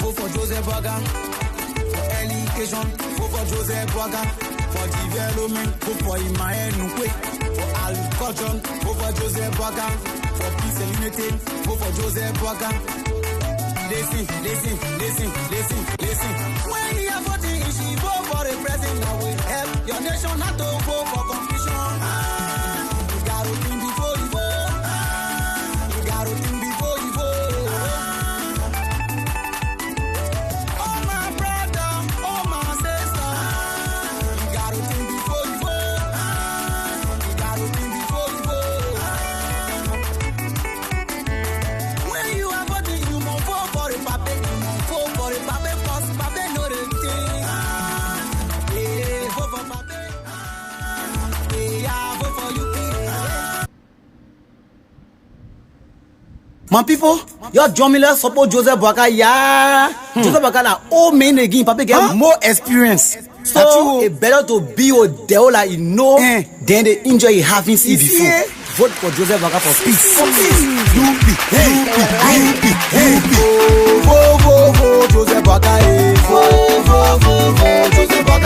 Vote for Joseph Boagang. For education, vote for Joseph Boagang. For development, vote for Emmanuel Nukwe. For agriculture, vote for Joseph Boagang. For peace and unity, vote for Joseph Boagang. Listen. When you are voting, you should vote for the president that will help your nation not to vote for confusion. You gotta think before you vote. You gotta think before you vote. My people, your Jomila support Joseph Boagang, yeah. Joseph Boagang na old man again, Papa get more experience. So it's better to be with the like you know than the injury you haven't seen before. Vote for Joseph Boagang for peace. Vote Joseph Boagang. Vote Joseph Boagang.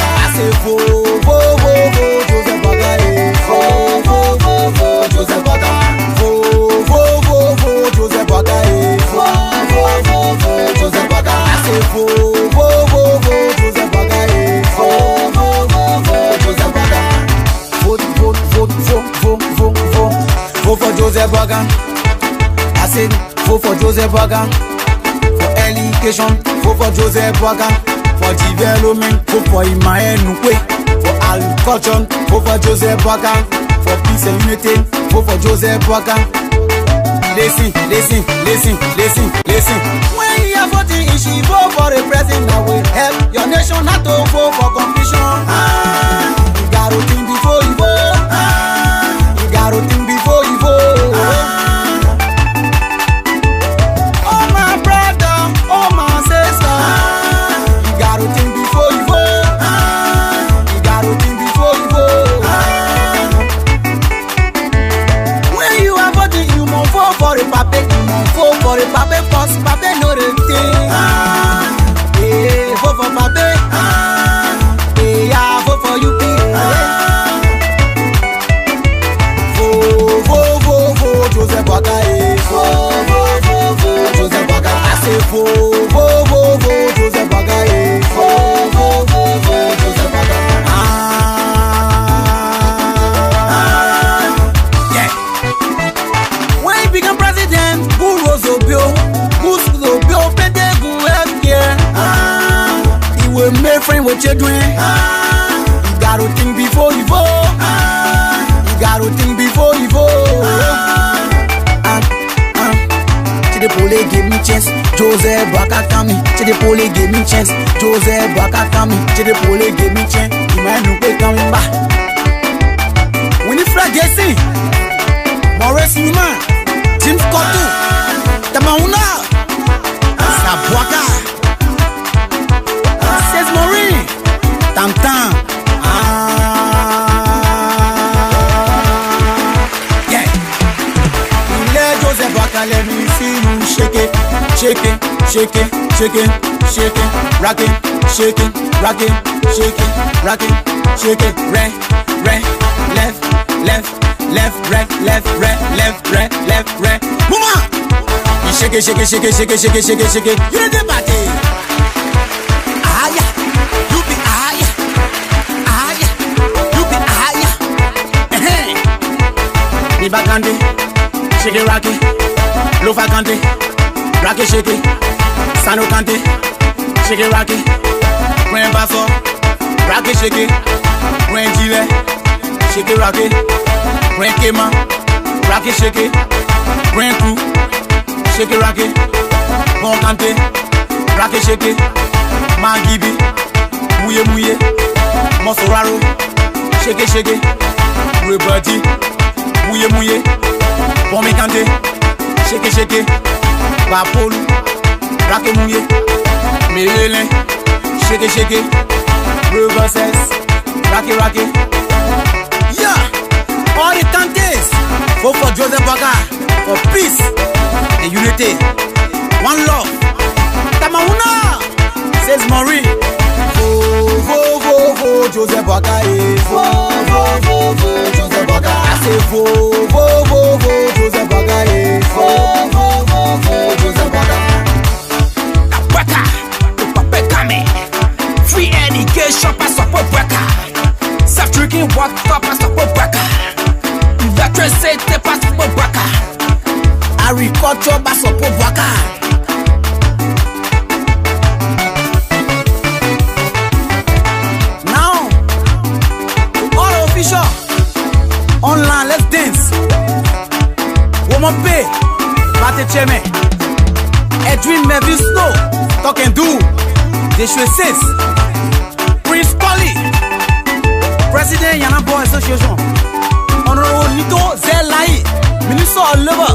I say vote Joseph Boagang. Vote Joseph Boagang. Joseph Boagang, Joseph Boagang. I say vote Joseph Boagang, Joseph Boagang. Vote for Joseph Boagang. I say vote for Joseph Boagang. For education, vote for Joseph Boagang. For development, vote for Emmanuel Nukwe. For agriculture, vote for Joseph Boagang. For peace and unity, vote for Joseph Boagang. Listen. When you are voting, you should vote for the president that will help your nation not to vote for confusion. You gotta think before you vote. You gotta think before you vote. Oh my brother, oh my sister, you gotta think before you vote. You gotta think before you vote. When you are voting, you must vote for the puppet. Vote for the puppet, cause puppet know the thing. Vote for puppet. Vote for you. Vote Joseph Boagang. Vote Joseph Boagang. I say vote Joseph Boagang. Vote Joseph Boagang. Yeah. When he became president, who rose Obio? Who's Obio? He will make friends with children. You gotta think before you vote. You gotta think before you vote. To the police give me chance, Joseph Boagang coming. To the police give me chance, Joseph Boagang coming. To the police give me chance, Emmanuel Nukwe coming back. When you flag Jesse, Maurice Newman, Jim Scotto, Tamauna, Sabuaka, Says Maureen, Tam. Yeah. Let Joseph Boagang, let me see you shake it, rock it, shake it, left, right. Mama, you shake it. You need the body. You be Biba Kante, shake it, rock it. Lofa Kante, rock it, shake it. Sano Kante, shake it, rock it. When Basso, rock it, shake it. When Chile, shake it, rock it. When Kema, rock it, shake it. When Crew, shake it, rock it. Bon Kante, shake, Magibi, Muye Muye, Mosoraro, shake, Rebirty, Muye Muye, Pomikante, shake, Bapolu, Rake Muye, Melele, shake, grievances, Rake. Yeah, all the Kantes, vote for Joseph Baka for peace and unity. One love. Tamahuna says Maureen. Vo, Joseph Baka. Vo, Joseph Baka. I say vo, Joseph Baka. Vo, Joseph Baka. Baka, Papa Kame. Free education, pass up Baka. Self drinking water, pass up Baka. Electricity, pass up Baka. Agriculture, pass up Baka. Online, let's dance. Woman pay, Mate Cheme, Edwin Melvin Snow, Talk and Do, Deshwe Sis, Prince Polly, President Yana Boy Association, Honorable Nito Zelai, Minister of Labor.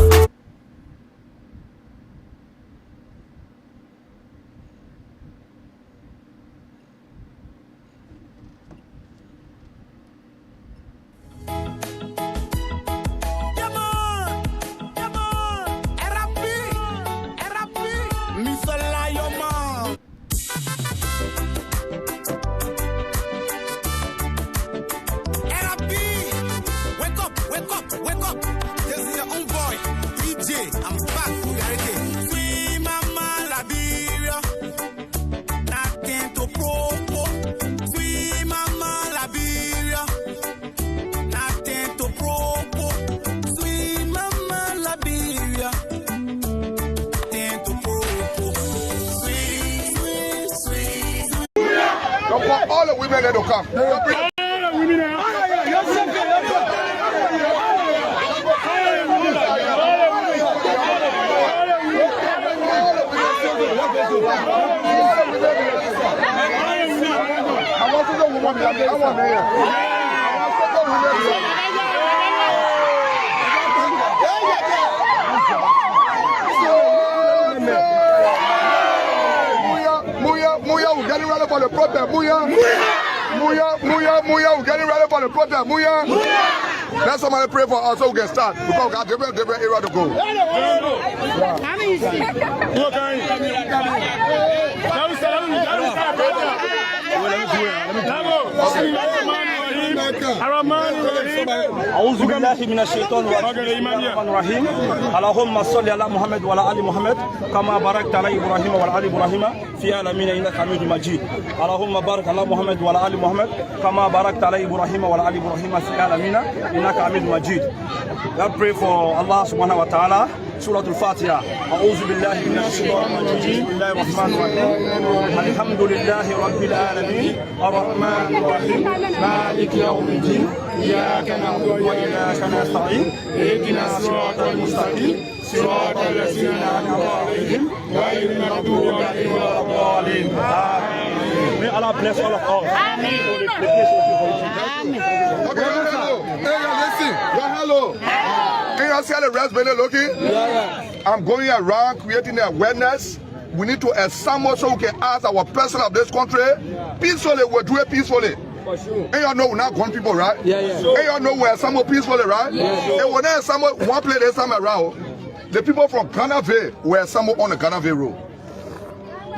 Wake up. This is your own boy, DJ. I'm back. Reality. Sweet mama Liberia. Nothing to propose. Sweet mama Liberia. Nothing to propose. Sweet mama Liberia. Nothing to propose. Sweet. Don't want all the women to come. Muya, we're getting ready for the protest. Muya, we're getting ready for the protest. Muya. Let somebody pray for us so we can start because we got different area to go. أعوذ بالله من الشيطان الرجيم اللهم صل على محمد وعلى آل محمد كما باركت على إبراهيم وعلى آل إبراهيم في العالمين إنك حميد مجيد اللهم بارك على محمد وعلى آل محمد كما باركت على إبراهيم وعلى آل إبراهيم في العالمين إنك حميد مجيد. Let's pray for Allah subhanahu wa ta'ala. Surah Al-Fatiha. أعوذ بالله من الشيطان الرجيم بسم الله الرحمن الرحيم الحمد لله رب العالمين الرحمن الرحيم مالك يوم الدين إياك نعبد وإياك نستعين اهدنا الصراط المستقيم صراط الذين أنعمت عليهم غير المغضوب عليهم ولا الضالين. May Allah bless all of us. Amen. Hello. Can you see the rest looking? I'm going around creating awareness. We need to assemble so we can ask our president of this country peacefully. We'll do it peacefully. For sure. And you know we're not going people, right? And you know we're assembled peacefully, right? And when they assemble one place this time around, the people from Ganaville were assembled on the Ganaville road.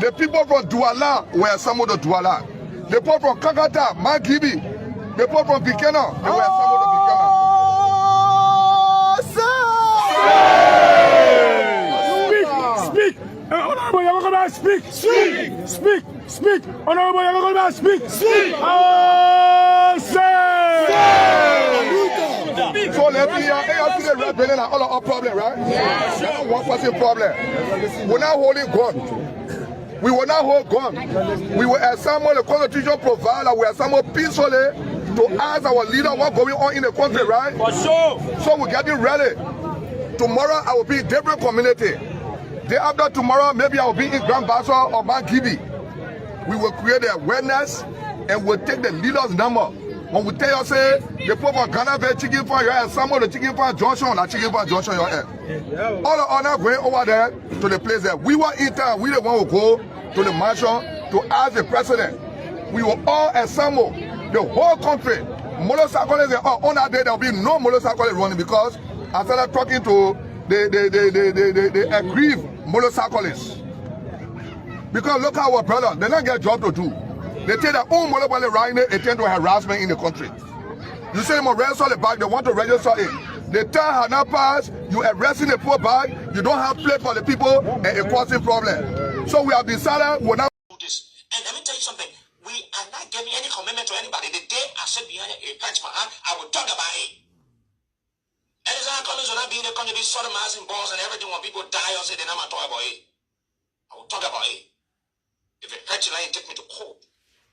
The people from Douala were assembled on Douala. The people from Kakata, Magibi, the people from Bikena, they were assembled on Bikena. Speak! Honorable Yagoba, speak! Speak! Honorable Yagoba, speak! So let me see the rebellion and all of our problem, right? Yeah. One person problem. We're not holding gun. We will not hold gun. We will assemble the constitution provider. We assemble peacefully to ask our leader what's going on in the country, right? For sure. So we're getting ready. Tomorrow I will be in different community. Day after tomorrow, maybe I will be in Grand Bassel or Mount Gibi. We will create the awareness and we'll take the leaders' number. When we tell you, say, the people of Ghana, they chicken for your head, some of the chicken for Johnson, or chicken for Johnson, your head. All the honor going over there to the place that we were in town, we the one who go to the mansion to ask the president. We will all assemble the whole country. Motorcyclists, on that day, there will be no motorcyclists running because I started talking to the aggrieved motorcyclists. Because look at our brother, they don't get a job to do. They tell their own motorcycle riding, they tend to harassment in the country. You say them register the bag, they want to register it. They tell her not pass, you arresting the poor bag, you don't have plate for the people, and it causing problem. So we have decided we're not do this. And let me tell you something. We are not giving any commitment to anybody. The day I sit behind a patch my hand, I will talk about it. And it's not coming to not being the country, be sodomizing balls and everything when people die or say then I'm not talking about it. I will talk about it. If it hurts you, you take me to court.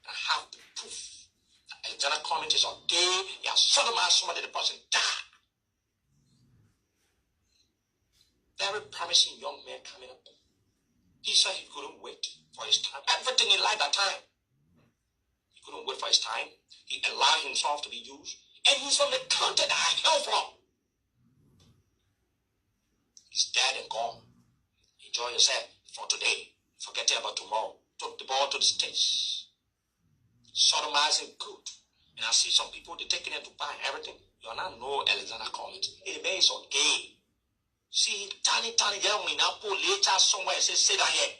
I have the proof. Alexander comment is on day, you have sodomized somebody, the person died. Very promising young man coming up. He said he couldn't wait for his time. Everything in life at time. He couldn't wait for his time. He allowed himself to be used. And he's from the country that I hail from. He's dead and gone. Enjoy yourself for today. Forget about tomorrow. Took the ball to the stage. Sodomizing good. And I see some people, they're taking it to buy everything. You are not know Alexander Collins. It remains on gay. See, tiny young man now pull later somewhere and say that here.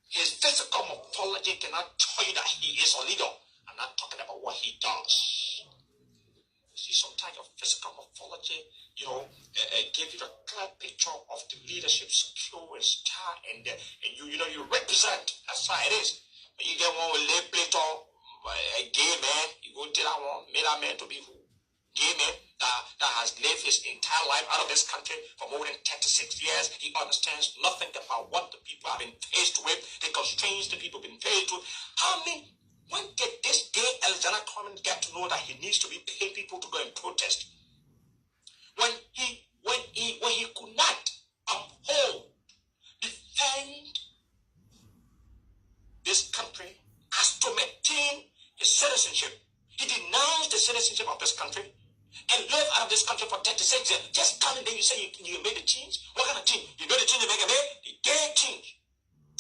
His physical morphology cannot tell you that he is a leader. I'm not talking about what he does. You see, sometimes your physical morphology, give you a clear picture of the leadership skill and style, and you represent. That's how it is. When you get one with lay plate on, a gay man, you go to that one, made that man to be who? Gay man that has lived his entire life out of this country for more than 36 years. He understands nothing about what the people have been faced with, the constraints the people have been faced with. When did this gay Alexander Clement get to know that he needs to be paying people to go and protest? When he could not uphold, defend this country as to maintain his citizenship. He denounced the citizenship of this country and lived out of this country for 36 years. Just come in there, you say you made a change. What kind of change? You made a change, you make a made the gay change.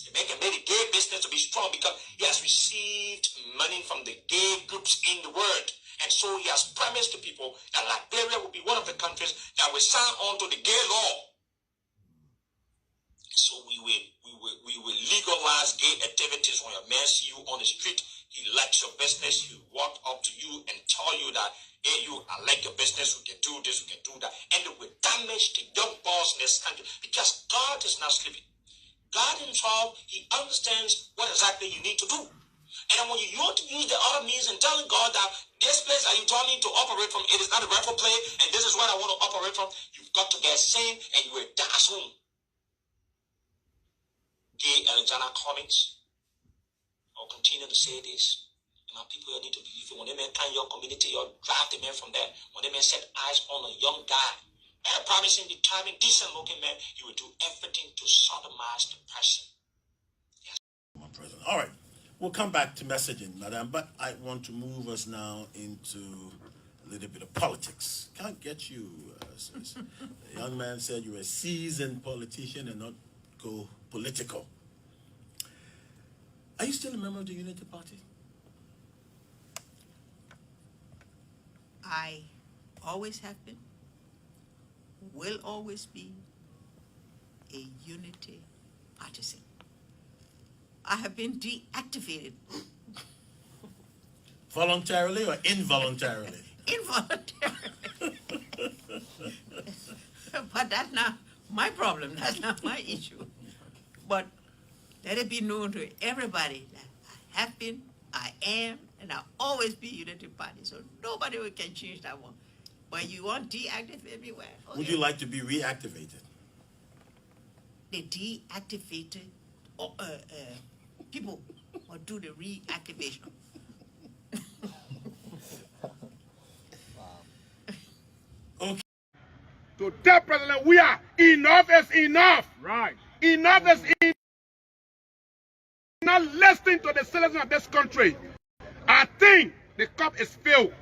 You make a made the gay business to be strong because he has received money from the gay groups in the world. And so he has promised to people that Liberia will be one of the countries that will sign on to the gay law. So we will legalize gay activities. When a man see you on the street, he likes your business, he walk up to you and tell you that, hey, I like your business, we can do this, we can do that. And it will damage the young boys in this country because God is not sleeping. God himself, he understands what exactly you need to do. And when you want to use the other means and telling God that this place that you told me to operate from, it is not a rightful place, and this is what I want to operate from, you've got to get sane and you will die soon. Gay Alexander Cummings, I'll continue to say this. And my people, you need to believe it. When they men come your community, you'll drive the men from there. When they men set eyes on a young guy, a promising, determined, decent looking man, you will do everything to sodomize the person. Yes. All right. We'll come back to messaging, madam, but I want to move us now into a little bit of politics. Can't get you, sis. The young man said you're a seasoned politician and not go political. Are you still a member of the Unity Party? I always have been, will always be a Unity partisan. I have been deactivated. Voluntarily or involuntarily? Involuntarily. But that's not my problem. That's not my issue. But let it be known to everybody that I have been, I am, and I'll always be Unity Party. So nobody can change that one. But you want deactivate me where? Okay. Would you like to be reactivated? They deactivated people or do the reactivation. To tell President we are Enough is enough. Right. Enough is enough. Not listening to the citizens of this country. I think the cup is filled.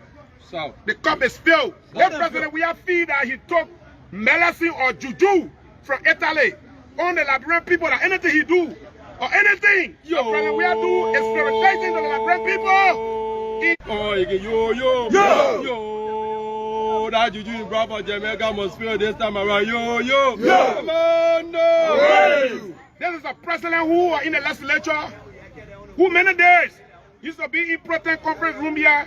So the cup is filled. When President Weah feel that he took medicine or juju from Italy on the Liberian people, that anything he do or anything President Weah do is spiritualizing to the Liberian people. That juju you brought for Jamaica must feel this time around. Come on, no. This is a president who are in the legislature, who many days used to be in protest conference room here,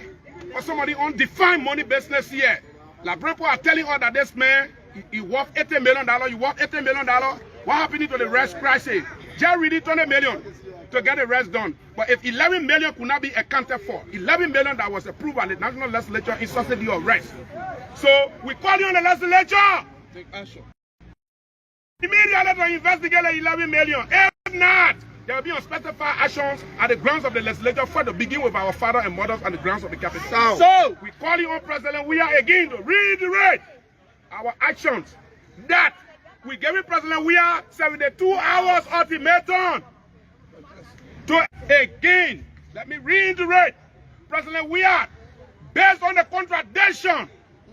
or somebody on defined money business here. Liberian people are telling us that this man, he worth $80 million, you worth $80 million. What happened to the rest crisis? Just really $20 million to get the rest done. But if 11 million could not be accounted for, 11 million that was approved by the National Legislature in subsidy of rest. So we call you on the legislature. Take action. Immediately to investigate the 11 million. If not, there will be unspecified actions at the grounds of the legislature for to begin with our father and mothers on the grounds of the capital. So we call you on President Weah again to reiterate our actions that we gave President Weah 72 hours ultimatum to again. Let me reiterate, President Weah, based on the contradiction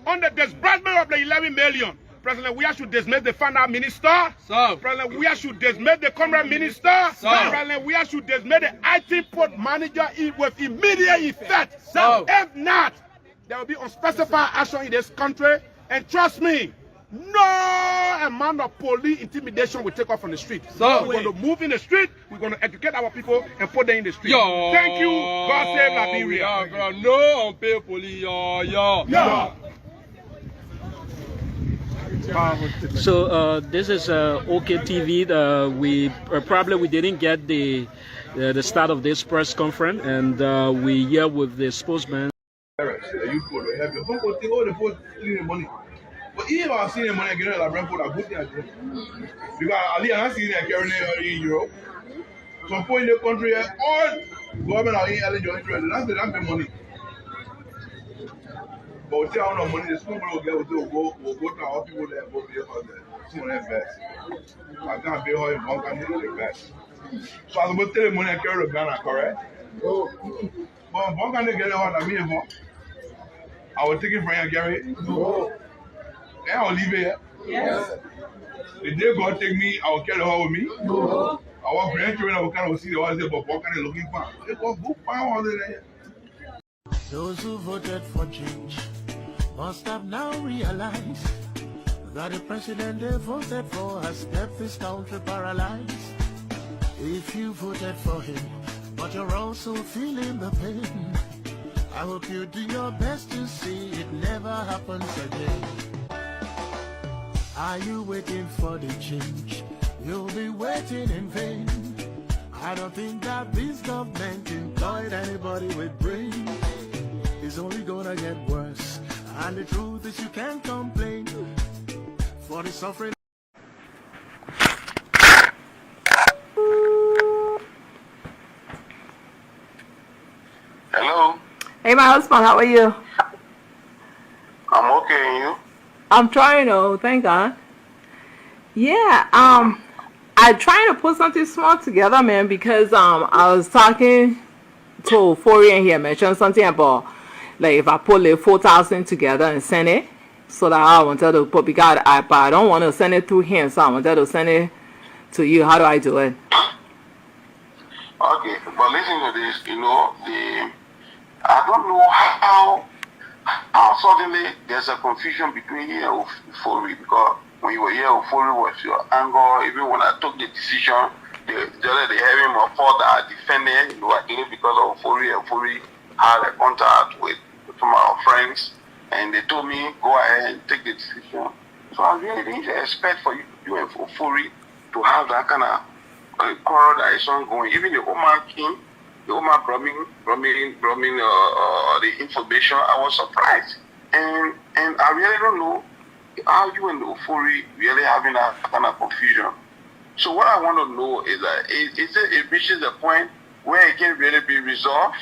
on the disbursement of the 11 million, President Weah should dismiss the finance minister. President Weah should dismiss the comrade minister. President Weah should dismiss the IT port manager with immediate effect. If not, there will be unspecified action in this country. And trust me, no amount of police intimidation will take off on the street. We're going to move in the street. We're going to educate our people and put them in the street. Thank you. God save Liberia. No unpaid police. So this is OK TV. We didn't get the start of this press conference, and we here with the spokesman. But even if I see the money I get, I bring for a good thing. Because Ali and I see them carrying in Europe. Some point in the country, all government are in eligible interest. That's the money. But we tell no money, the small will go to our people there, go pay for the someone invest. I can't pay how in one country invest. So I was telling money I carry the Ghana, correct? But one country get it on a minimum. I will take it from you, Gary. Yeah, I'll leave it here. Yes. The day God take me, I will carry her with me. No. Our grandchildren will kind of see the ones there, but what kind of looking for? They go book power there. Those who voted for change must have now realized that the president they voted for has kept this country paralyzed. If you voted for him, but you're also feeling the pain, I hope you do your best to see it never happens again. Are you waiting for the change? You'll be waiting in vain. I don't think that this government employed anybody with brain. It's only gonna get worse, and the truth is you can't complain for the suffering. Hello. Hey, my husband, how are you? I'm okay, and you? I'm trying to, thank God. Yeah, I'm trying to put something small together, man, because I was talking to Foreign here, mentioned something about like if I put like 4,000 together and send it, so that I wanted to put, because I don't want to send it through him, so I wanted to send it to you. How do I do it? Okay, but listen to this, you know, I don't know how suddenly there's a confusion between here and Ofori, because when you were here, Ofori was your anger. Even when I took the decision, they have him a fault that I defended, you know, again because of Ofori. Ofori had a contact with some of our friends, and they told me, go ahead and take the decision. So I really didn't expect for you and Ofori to have that kind of quarrel that is ongoing. Even the Omar King, the Omar brought me the information. I was surprised, and I really don't know how you and the Ofori really having that kind of confusion. So what I want to know is that it reaches a point where it can really be resolved.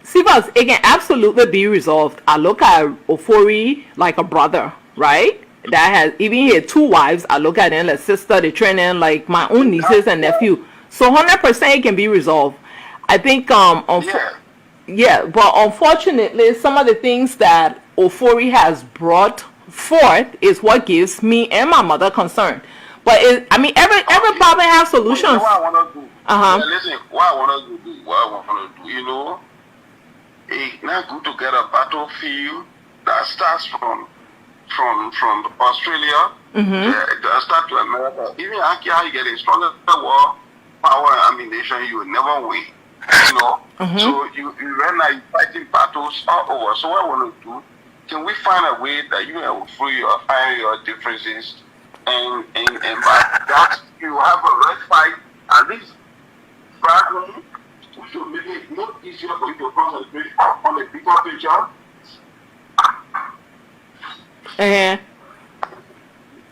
See, but it can absolutely be resolved. I look at Ofori like a brother, right? that has even he had 2 wives. I look at them like sister, they train them like my own nieces and nephew. So 100% it can be resolved. I think yeah, but unfortunately, some of the things that Ofori has brought forth is what gives me and my mother concern. But I mean, every problem has solutions. What I want to do. Listen, what I want to do, you know, it's not good to get a battlefield that starts from Australia, start to America. Even after you get a stronger war, power and ammunition, you will never win. You know, so you right now you're fighting battles all over. So what I want to do, can we find a way that you will free your find your differences and by that you have a red fight at least fragment, which will make it more easier for you to concentrate on the bigger picture.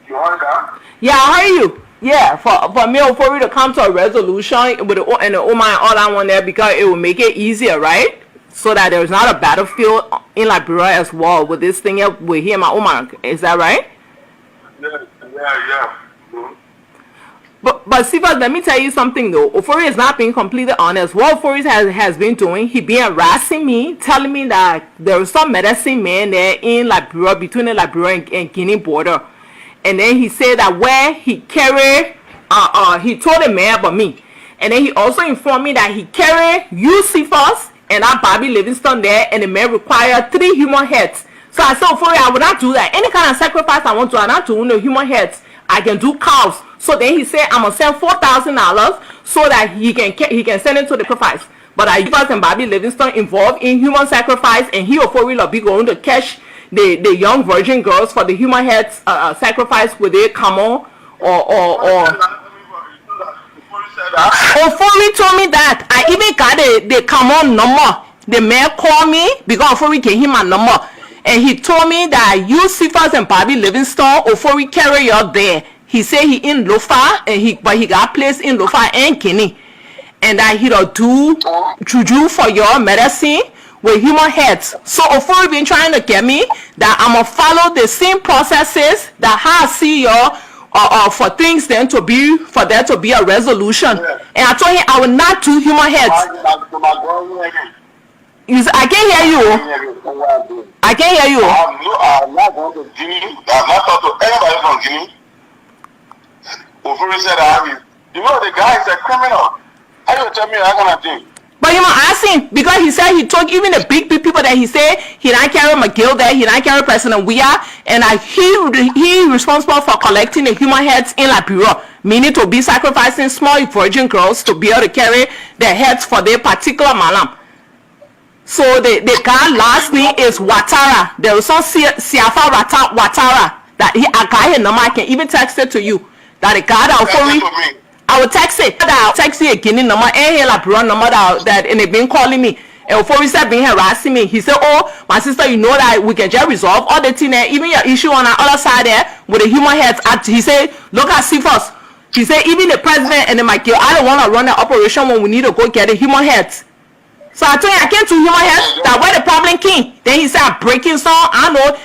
You heard that? Yeah, I heard you. Yeah, for me for you to come to a resolution with the and the Oma and all that one there, because it will make it easier, right? So that there's not a battlefield in Liberia as well with this thing with him and Oma. Is that right? Yeah. But Siva, let me tell you something though. Ofori is not being completely honest. What Ofori has been doing, he been harassing me, telling me that there was some medicine man there in Liberia, between the Liberia and Guinea border. And then he said that where he carried, he told the man about me. And then he also informed me that he carried Cephas and Bobby Livingston there, and the man required 3 human heads. So I said, Ofori, I would not do that. Any kind of sacrifice I want to, I'm not doing the human heads. I can do cows. So then he said, I'm gonna send $4,000 so that he can send it to the sacrifice. But Cephas and Bobby Livingston involved in human sacrifice, and he Ofori will be going to catch the young virgin girls for the human heads sacrifice with a camel or Ofori told me that. I even got the camel number. The man called me because Ofori gave him my number, and he told me that you Cephas and Bobby Livingston, Ofori carry you there. He said he in Lofa, but he got place in Lofa and Guinea, and that he'll do juju for your medicine with human heads. So Ofori been trying to get me that I'm gonna follow the same processes that how I see you for things then to be, for there to be a resolution. And I told him I will not do human heads. I can't hear you. I can't hear you. I'm not going to Guinea. I'm not talking to anybody from Guinea. Ofori said you know the guy is a criminal. How you tell me that kind of thing? But you know, ask him, because he said he took even the big people that he said he not carry McGill there, he not carry President Weah, and he responsible for collecting the human heads in Liberia, meaning to be sacrificing small virgin girls to be able to carry their heads for their particular malam. So the guy last name is Watara. There was some Siafa Watara that I got his number. I can even text it to you. That the guy that I will text it. I'll text you a Guinea number and a Liberia number that and they've been calling me. And before he said being harassing me, he said, "Oh, my sister, you know that we can just resolve all the thing there, even your issue on the other side there with the human heads." He said, "Look at Cephas." He said, "Even the president and the Michael, I don't want to run the operation when we need to go get the human heads." So I told him I can't do human heads. That where the problem came. Then he said, "I'm breaking some." I know.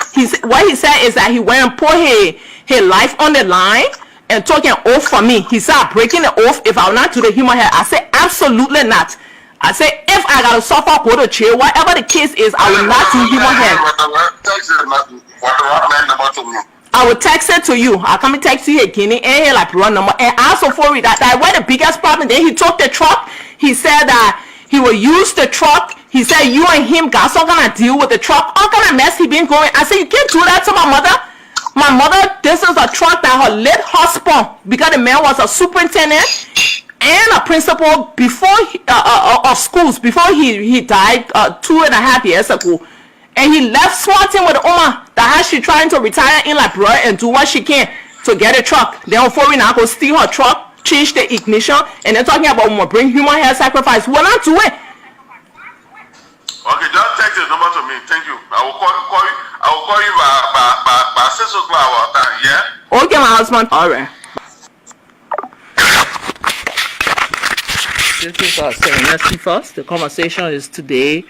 What he said is that he went and put his life on the line and took an oath for me. He said, "I'm breaking the oath if I will not do the human head." I said, "Absolutely not." I said, "If I gotta suffer, go to jail, whatever the case is, I will not do human head." I will text it to you. I'll come and text you again and like run number. And also for it that where the biggest problem. Then he took the truck. He said that he will use the truck. He said you and him got some kind of deal with the truck. All kind of mess he been going. I said, "You can't do that to my mother." My mother, this is a truck that her late husband, because the man was a superintendent and a principal before of schools before he died 2.5 years ago, and he left Swanton with Oma that she trying to retire in Liberia and do what she can to get a truck. Then before we now go steal her truck, change the ignition, and they're talking about we'll bring human hair sacrifice. We're not doing. Okay, just text the number to me. Thank you. I will call you. I will call you by 6 o'clock. Yeah. Okay, my husband. All right. This is our Serenity First. The conversation is today,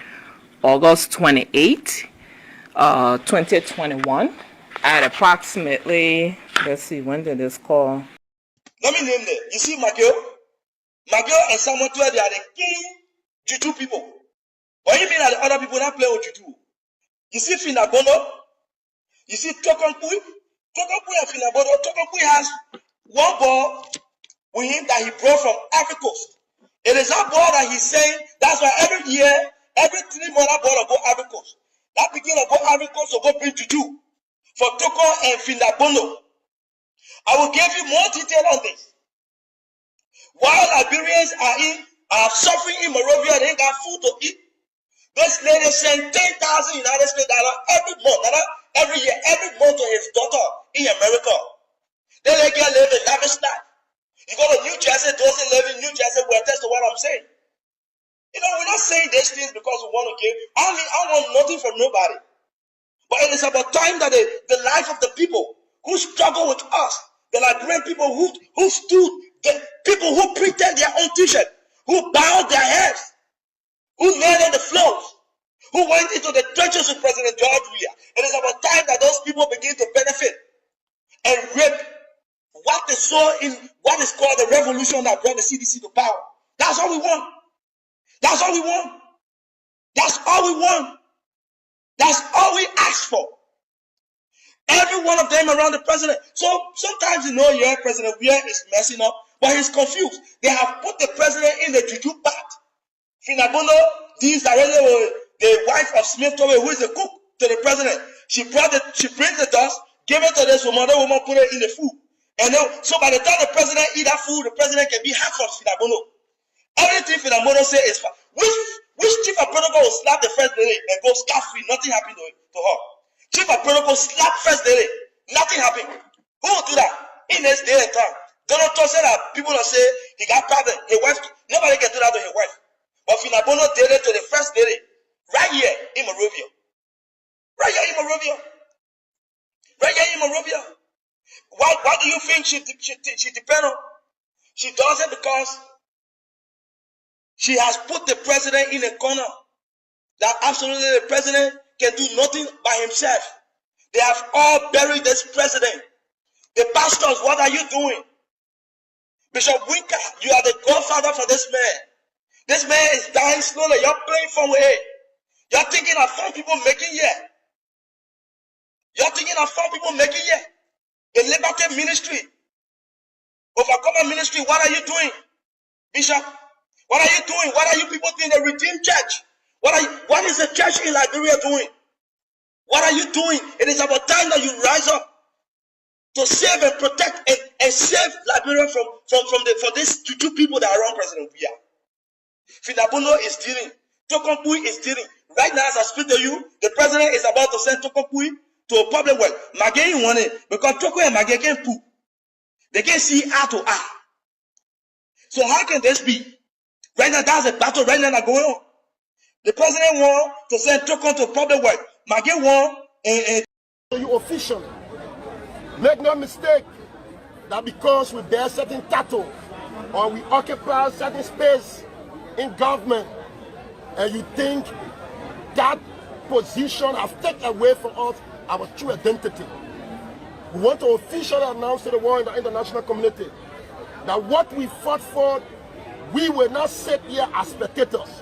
August 28, 2021. at approximately, let's see, when did this call? Let me name them. You see Magio? Magio and Samuel, they are the king Juju people. What you mean are the other people that play with Juju? You see Finabono? You see Tokompui? Tokompui and Finabono. Tokompui has one ball with him that he brought from Africa Coast. It is that ball that he's saying, that's why every year, every 3 months, that ball will go Africa Coast. That beginning of go Africa Coast will go bring Juju for Toko and Finabono. I will give you more detail on this. While Liberians are suffering in Monrovia, they ain't got food to eat. This lady sent $10,000 United States every month, every year, every month to his daughter in America. Then they can live a lavish life. You go to New Jersey, those who live in New Jersey will attest to what I'm saying. You know, we're not saying these things because we want to give. I want nothing from nobody. But it is about time that the life of the people who struggle with us, the Liberian people who stood, the people who printed their own t-shirt, who bowed their heads, who knelt on the floors, who went into the trenches with President George Weah. It is about time that those people begin to benefit and reap what they saw in what is called the revolution that brought the CDC to power. That's all we want. That's all we want. That's all we want. That's all we ask for. Every one of them around the president. So sometimes President Weah is messing up, but he's confused. They have put the president in the juju bat. Finabono deals directly with the wife of Smith Towe, who is the cook to the president. She brings the dust, give it to this woman, the woman put it in the food. And then, so by the time the president eat that food, the president can be happy for Finabono. Everything Finabono say is fine. Which chief of protocol will slap the first lady and go scot-free? Nothing happened to her. Chief of protocol slap first lady. Nothing happened. Who will do that? In this day and time. Donald Trump said that people will say he got problem. His wife, nobody can do that to his wife. But Finabono did it to the first lady right here in Monrovia. Right here in Monrovia. Right here in Monrovia. What do you think she depends on? She does it because she has put the president in a corner that absolutely the president can do nothing by himself. They have all buried this president. The pastors, what are you doing? Bishop Winker, you are the godfather for this man. This man is dying slowly. You're playing from away. You're thinking of some people making here. You're thinking of some people making here. The Liberty ministry, Overcomer ministry, what are you doing? Bishop, what are you doing? What are you people doing? The Redeemed Church. What is the church in Liberia doing? What are you doing? It is about time that you rise up to save and protect and save Liberia for these two people that are around President Weah. Finabono is dealing. Tokompui is dealing. Right now, as I speak to you, the president is about to send Tokompui to a public well. Magay want it because Toko and Magay can't poop. They can't see eye to eye. So how can this be? Right now, that's a battle right now going on. The president want to send Toko to a public well. Magay want You officially make no mistake that because we bear certain title or we occupy certain space in government, and you think that position has taken away from us our true identity. We want to officially announce to the world and the international community that what we fought for, we will not sit here as spectators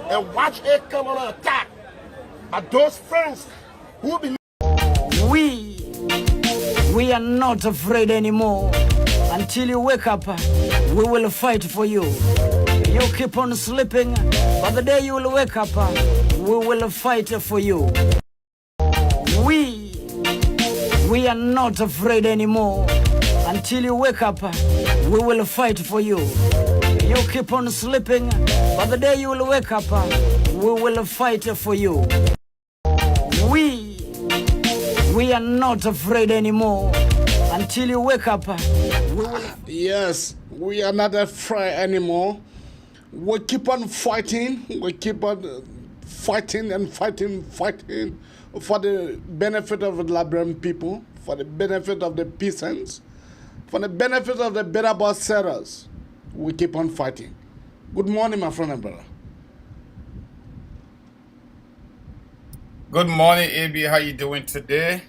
and watch it come on an attack. But those friends who believe we are not afraid anymore. Until you wake up, we will fight for you. You keep on sleeping, but the day you will wake up, we will fight for you. We are not afraid anymore. Until you wake up, we will fight for you. You keep on sleeping, but the day you will wake up, we will fight for you. We are not afraid anymore. Until you wake up, we will... Yes, we are not afraid anymore. We keep on fighting. We keep on fighting and fighting for the benefit of the Liberian people, for the benefit of the peasants, for the benefit of the better boss sellers. We keep on fighting. Good morning, my friend and brother. Good morning, AB. How you doing today?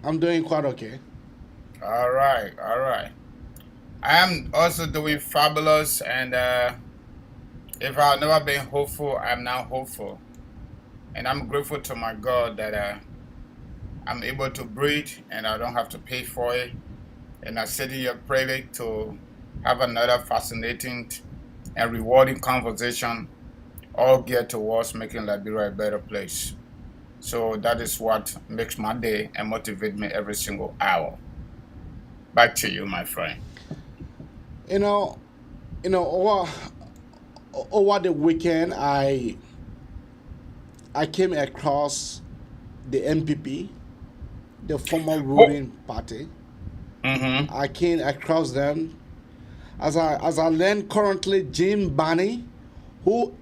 I'm doing quite okay. All right, all right. I am also doing fabulous, and if I've never been hopeful, I'm now hopeful. And I'm grateful to my God that I'm able to breathe and I don't have to pay for it. And I sit here praying to have another fascinating and rewarding conversation, all geared towards making Liberia a better place. So that is what makes my day and motivate me every single hour. Back to you, my friend. Over the weekend, I came across the MPP, the former ruling party. Mm-hmm. I came across them as I learned currently Jim Barney, who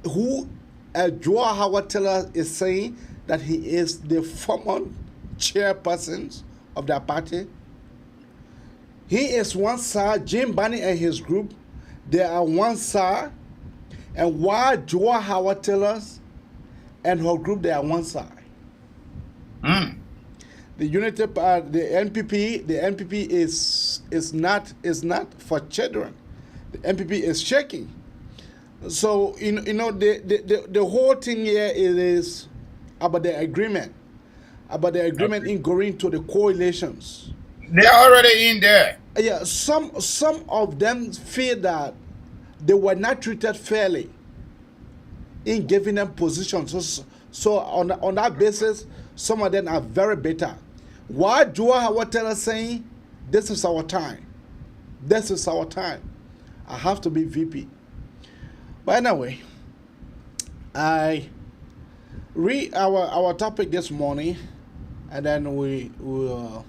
Joa Howard Taylor is saying that he is the former chairperson of that party. He is one side. Jim Barney and his group, they are one side, and while Joa Howard Taylor and her group, they are one side. The unity, the NPP is not for children. The NPP is shaking. So the whole thing here is about the agreement, in going to the coalitions. They're already in there. Yeah, some of them feel that they were not treated fairly in giving them positions. So on that basis, some of them are very bitter. Why Joa Howard Taylor saying, this is our time. This is our time. I have to be VP. But anyway, I read our topic this morning, and then we will.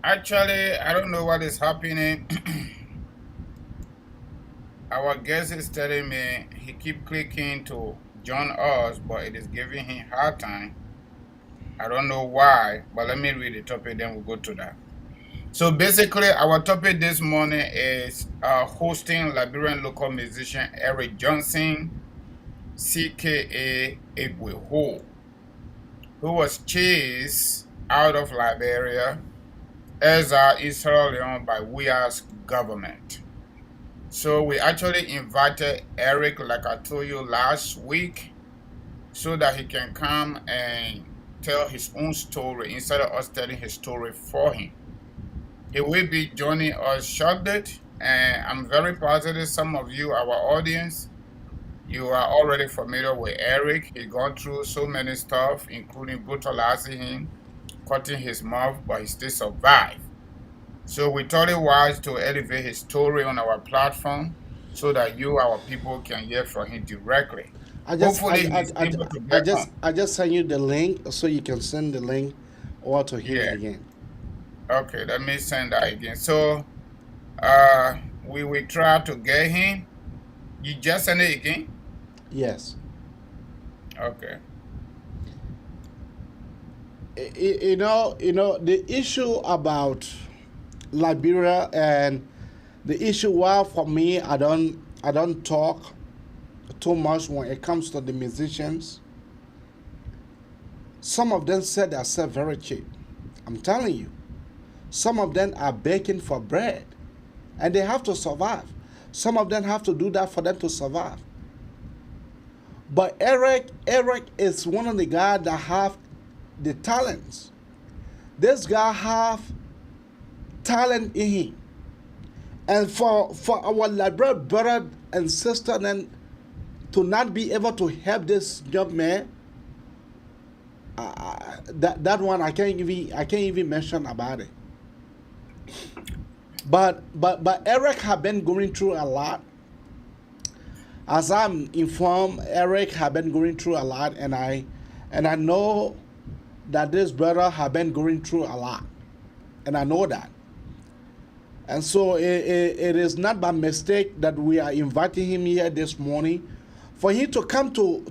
Actually, I don't know what is happening. Our guest is telling me he keep clicking to join us, but it is giving him hard time. I don't know why, but let me read the topic, then we'll go to that. So basically, our topic this morning is hosting Liberian local musician Eric Johnson, CKA Igweho, who was chased out of Liberia, exiled in Sierra Leone by WEAH'S government. So we actually invited Eric, like I told you last week, so that he can come and tell his own story instead of us telling his story for him. He will be joining us shortly, and I'm very positive some of you, our audience, you are already familiar with Eric. He's gone through so many stuff, including brutalizing him, cutting his mouth, but he still survived. So we thought it wise to elevate his story on our platform so that you, our people, can hear from him directly. I just send you the link so you can send the link or to him again. Okay, let me send that again. So we will try to get him. You just send it again? Yes. Okay. The issue about Liberia and the issue why for me I don't talk too much when it comes to the musicians. Some of them said they are very cheap. I'm telling you. Some of them are begging for bread and they have to survive. Some of them have to do that for them to survive. But Eric is one of the guys that have the talents. This guy have talent in him. And for our Liberian brother and sister then to not be able to help this young man, that one I can't even mention about it. But Eric have been going through a lot. As I'm informed, Eric have been going through a lot, and I know that this brother have been going through a lot, and I know that. And so it is not by mistake that we are inviting him here this morning, for him to come to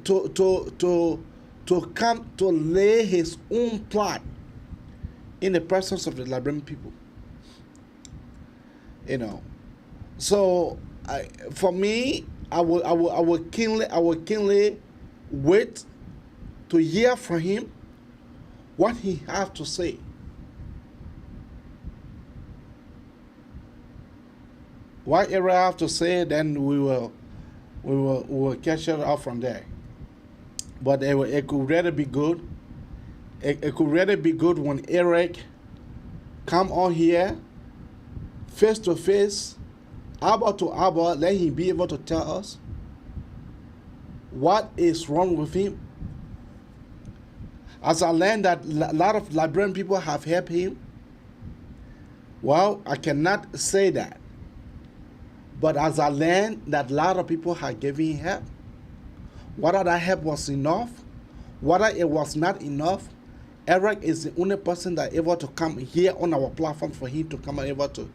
come to lay his own plot in the presence of the Liberian people. So for me, I will keenly wait to hear from him what he have to say. What Eric have to say, then we will catch it up from there. But it could really be good. It could really be good when Eric come on here, face to face, hour to hour, let him be able to tell us what is wrong with him. As I learned that a lot of Liberian people have helped him, well, I cannot say that. But as I learned that a lot of people have given him help, whether that help was enough, whether it was not enough, Eric is the only person that able to come here on our platform for him to come and able to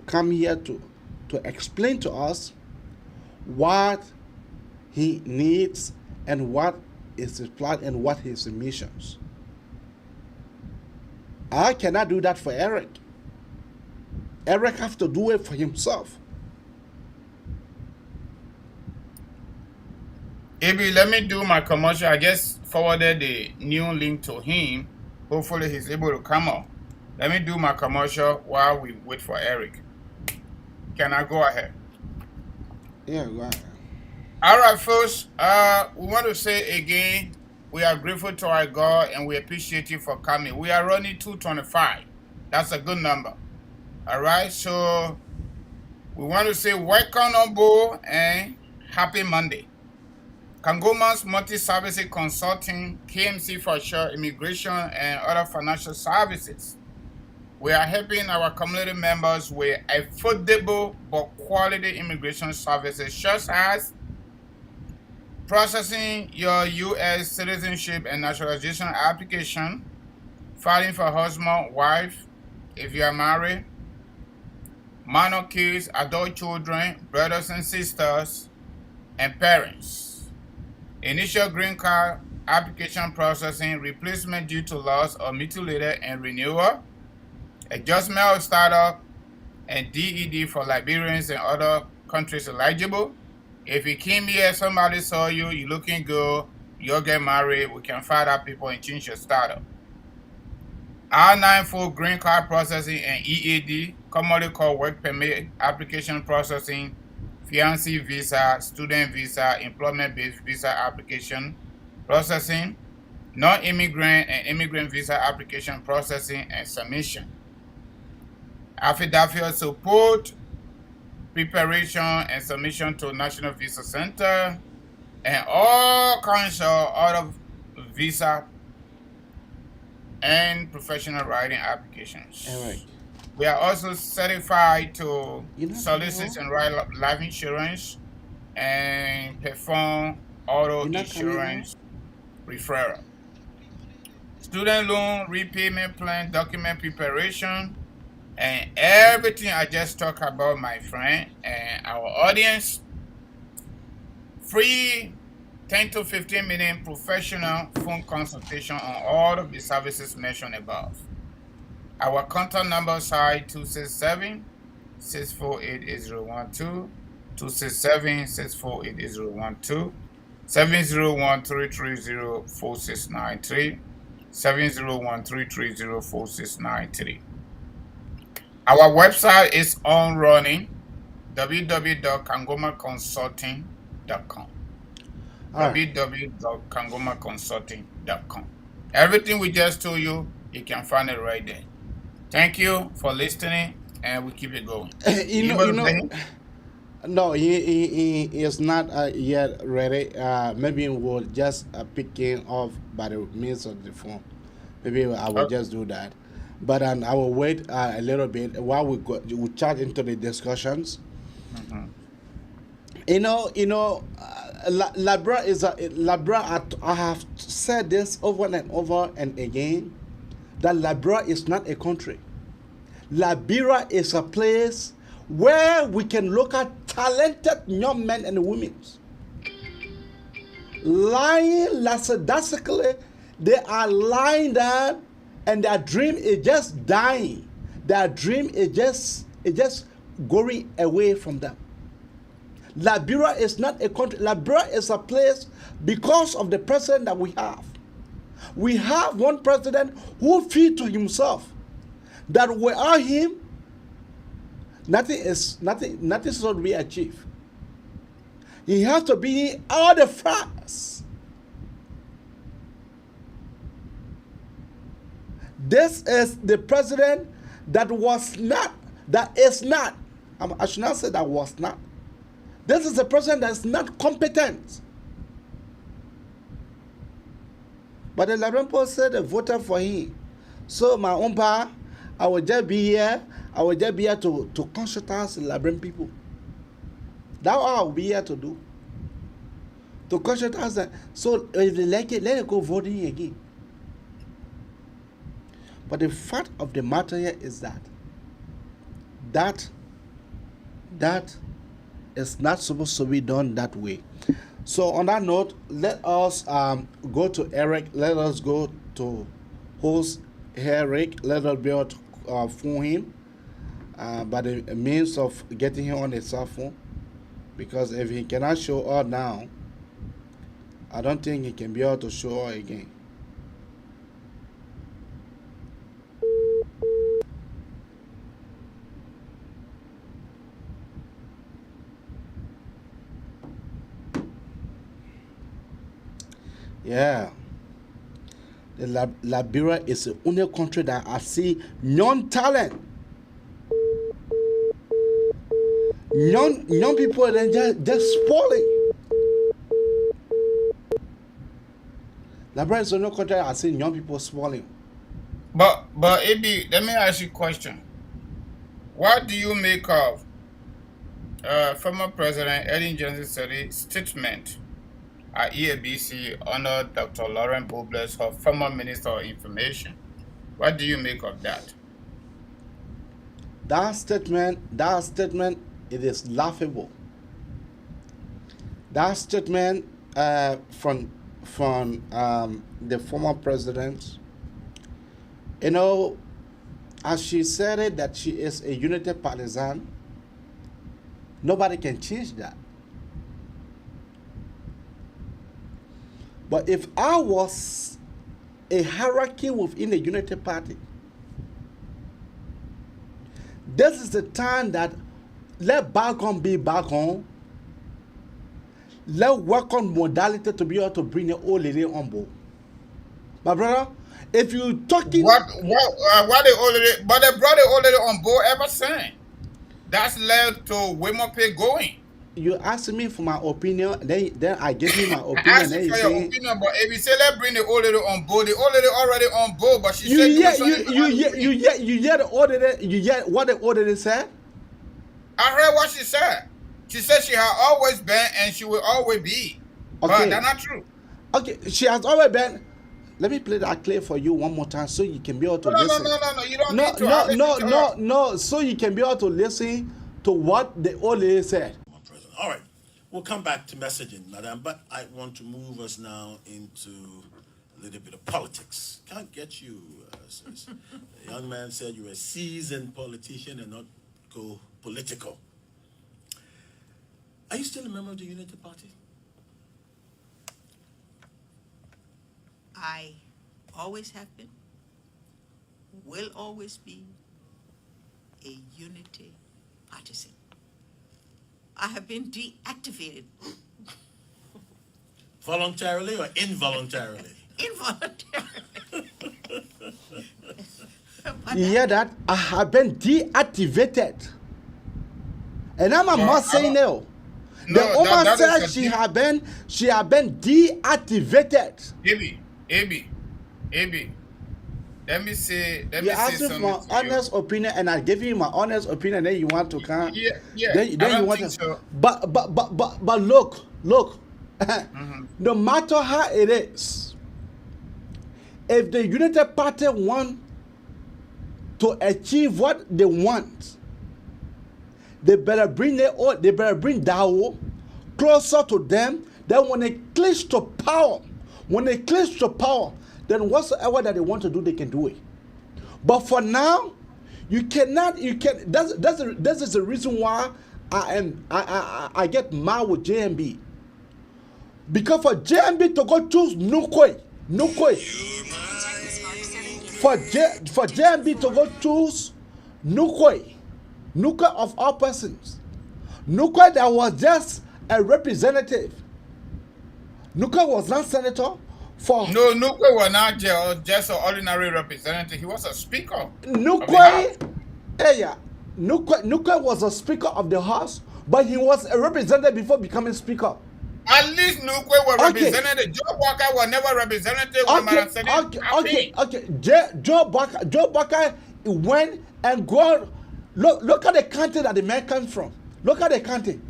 come here to explain to us what he needs and what is his plan and what his missions. I cannot do that for Eric. Eric have to do it for himself. Abi, let me do my commercial. I just forwarded the new link to him. Hopefully he's able to come up. Let me do my commercial while we wait for Eric. Can I go ahead? Yeah, go ahead. All right, folks. We want to say again, we are grateful to our God and we appreciate you for coming. We are running 225. That's a good number. All right, so we want to say welcome on board and happy Monday. Kangoma's multi-services consulting, KMC for short, immigration, and other financial services. We are helping our community members with affordable but quality immigration services, such as processing your U.S. citizenship and naturalization application, filing for husband, wife, if you are married, minor kids, adult children, brothers and sisters, and parents. Initial green card application processing, replacement due to loss or mutilated and renewal, adjustment of startup, and DED for Liberians and other countries eligible. If you came here, somebody saw you, you're looking good, you'll get married, we can find out people and change your startup. I-9 for green card processing and EAD, commonly called work permit application processing, fiancé visa, student visa, employment-based visa application processing, non-immigrant and immigrant visa application processing and submission. Affidavit support, preparation and submission to National Visa Center, and all kinds of other visa and professional writing applications. All right. We are also certified to solicit and write life insurance and perform auto insurance referral. Student loan repayment plan, document preparation, and everything I just talked about, my friend, and our audience. Free 10 to 15 minute professional phone consultation on all of the services mentioned above. Our contact numbers are 267-648-8012, 267-648-8012, 701-330-4693, 701-330-4693. Our website is on running, www.kangomaconsulting.com. www.kangomaconsulting.com. Everything we just told you, you can find it right there. Thank you for listening, and we keep it going. No, he is not yet ready. Maybe we'll just pick him off by the means of the phone. Maybe I will just do that. But I will wait a little bit while we chat into the discussions. Liberia is Liberia. I have said this over and over and again, that Liberia is not a country. Liberia is a place where we can look at talented young men and women lying lackadaisically. They are lying down, and their dream is just dying. Their dream is just going away from them. Liberia is not a country. Liberia is a place because of the president that we have. We have one president who feels to himself that without him, nothing should be achieved. He has to be all the first. This is the president that is not. I should not say that was not. This is a president that is not competent. But the Liberian people said they voted for him. So my own part, I will just be here. I will just be here to consult us, the Liberian people. That's what I will be here to do. To consult us. So if they like it, let it go voting again. But the fact of the matter here is that is not supposed to be done that way. So on that note, let us go to Eric. Let us go to host Eric. Let us be able to phone him by the means of getting him on a cell phone. Because if he cannot show up now, I don't think he can be able to show up again. Yeah. The Liberia is the only country that I see young talent. Young people then just spoiling. Liberia is the only country that I see young people spoiling. But AB, let me ask you a question. What do you make of former President Ellen Johnson's statement at EABC under Dr. Lauren Bobles, her former Minister of Information? What do you make of that? That statement, it is laughable. That statement from the former president, you know, as she said it, that she is a unity partisan, nobody can change that. But if I was a hierarchy within the Unity Party, this is the time that let back on be back on. Let work on modality to be able to bring the old lady on board. My brother, if you talking what the old lady, but they brought the old lady on board ever since. That's led to Women Pay going. You asked me for my opinion, then I gave you my opinion. I asked you for your opinion, but if you say let's bring the old lady on board, the old lady already on board, but she said you hear the old lady, you hear what the old lady said? I heard what she said. She said she had always been and she will always be. Okay. But that's not true. Okay, she has always been. Let me play that clip for you one more time so you can be able to listen. No, you don't need to. No, so you can be able to listen to what the old lady said. All right, we'll come back to messaging, madam, but I want to move us now into a little bit of politics. Can't get you, sis. The young man said you're a seasoned politician and not go political. Are you still a member of the Unity Party? I always have been, will always be a Unity partisan. I have been deactivated. Voluntarily or involuntarily? Involuntarily. You hear that? I have been deactivated. And I'm not saying no. The woman said she have been deactivated. AB. Let me say asked me for my honest opinion, and I gave you my honest opinion. Then you want to come? Yeah. Then you want to. So. But look. No matter how it is, if the Unity Party want to achieve what they want, they better bring Dawo closer to them. Then when they clinch to power, then whatsoever that they want to do, they can do it. But for now, you cannot. This is the reason why I get mad with JMB. Because for JMB to go choose Nukwe Nukwe. For JMB to go choose Nukwe of all persons. Nukwe that was just a representative. Nukwe was not senator. No, Nukwe was not just an ordinary representative. He was a speaker. Nukwe was a speaker of the house, but he was a representative before becoming speaker. At least Nukwe was representative. Joe Walker was never representative. Joe Walker went and go. Look at the country that the man comes from. Look at the country.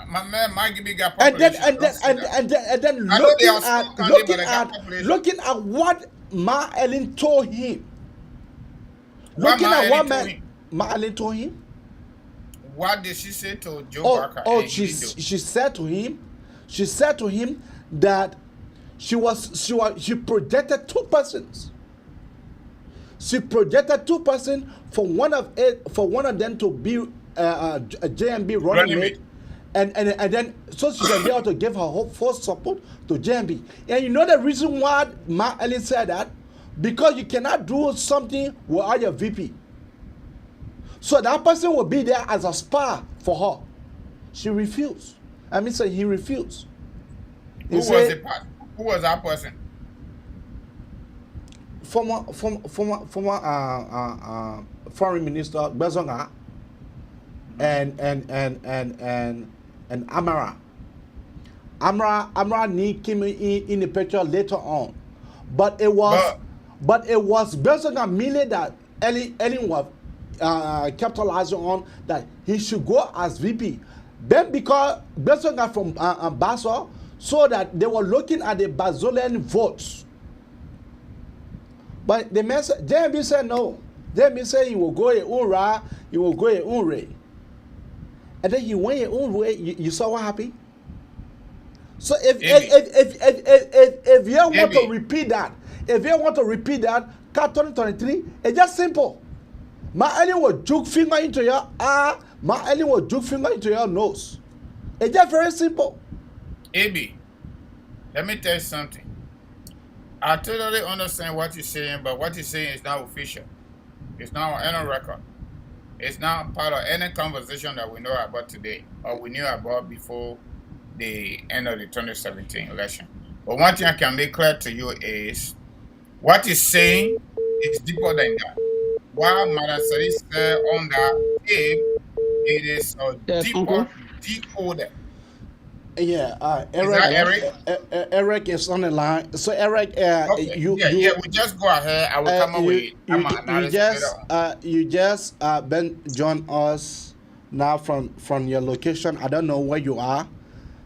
My man might give me a population. And then looking at what Ma Ellen told him. Looking at what Ma Ellen told him. What did she say to Joe Walker? She said to him that she projected two persons. She projected two persons for one of them to be a JMB running mate. And then so she can be able to give her full support to JMB. And you know the reason why Ma Ellen said that? Because you cannot do something without your VP. So that person will be there as a spy for her. She refused. He refused. Who was that person? Former foreign minister Bezonga and Amara. Amara came in the picture later on, but it was Bezonga merely that Ellen was capitalizing on that he should go as VP. Then because Bezonga from Basel, so that they were looking at the Basolean votes. But the message, JMB said no. JMB said he will go a Unra, he will go a Unre. And then he went a Unre, you saw what happened? So if you want to repeat that, Cat 2023, it's just simple. Ma Ellen will juke finger into your eye, Ma Ellen will juke finger into your nose. It's just very simple. AB, let me tell you something. I totally understand what you're saying, but what you're saying is not official. It's not on any record. It's not part of any conversation that we know about today or we knew about before the end of the 2017 election. But one thing I can make clear to you is what he's saying is deeper than that. While Madam Sari said on that tape, it is a deeper order. Yeah, Eric is on the line. So Eric, we just go ahead. I will come up with you just Ben join us now from your location. I don't know where you are,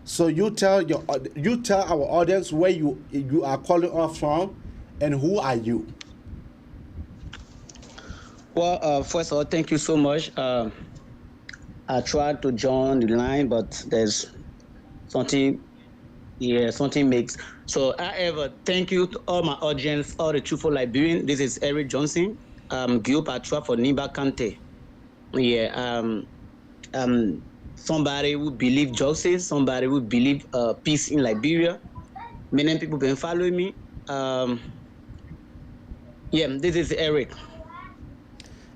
so you tell our audience where you are calling us from and who are you. Well, first of all, thank you so much. I tried to join the line, but there's something makes. So, however, thank you to all my audience, all the truthful Liberian. This is Eric Johnson. Group Atra for Nimba Kante. Somebody who believe justice, somebody who believe peace in Liberia. Many people been following me. This is Eric.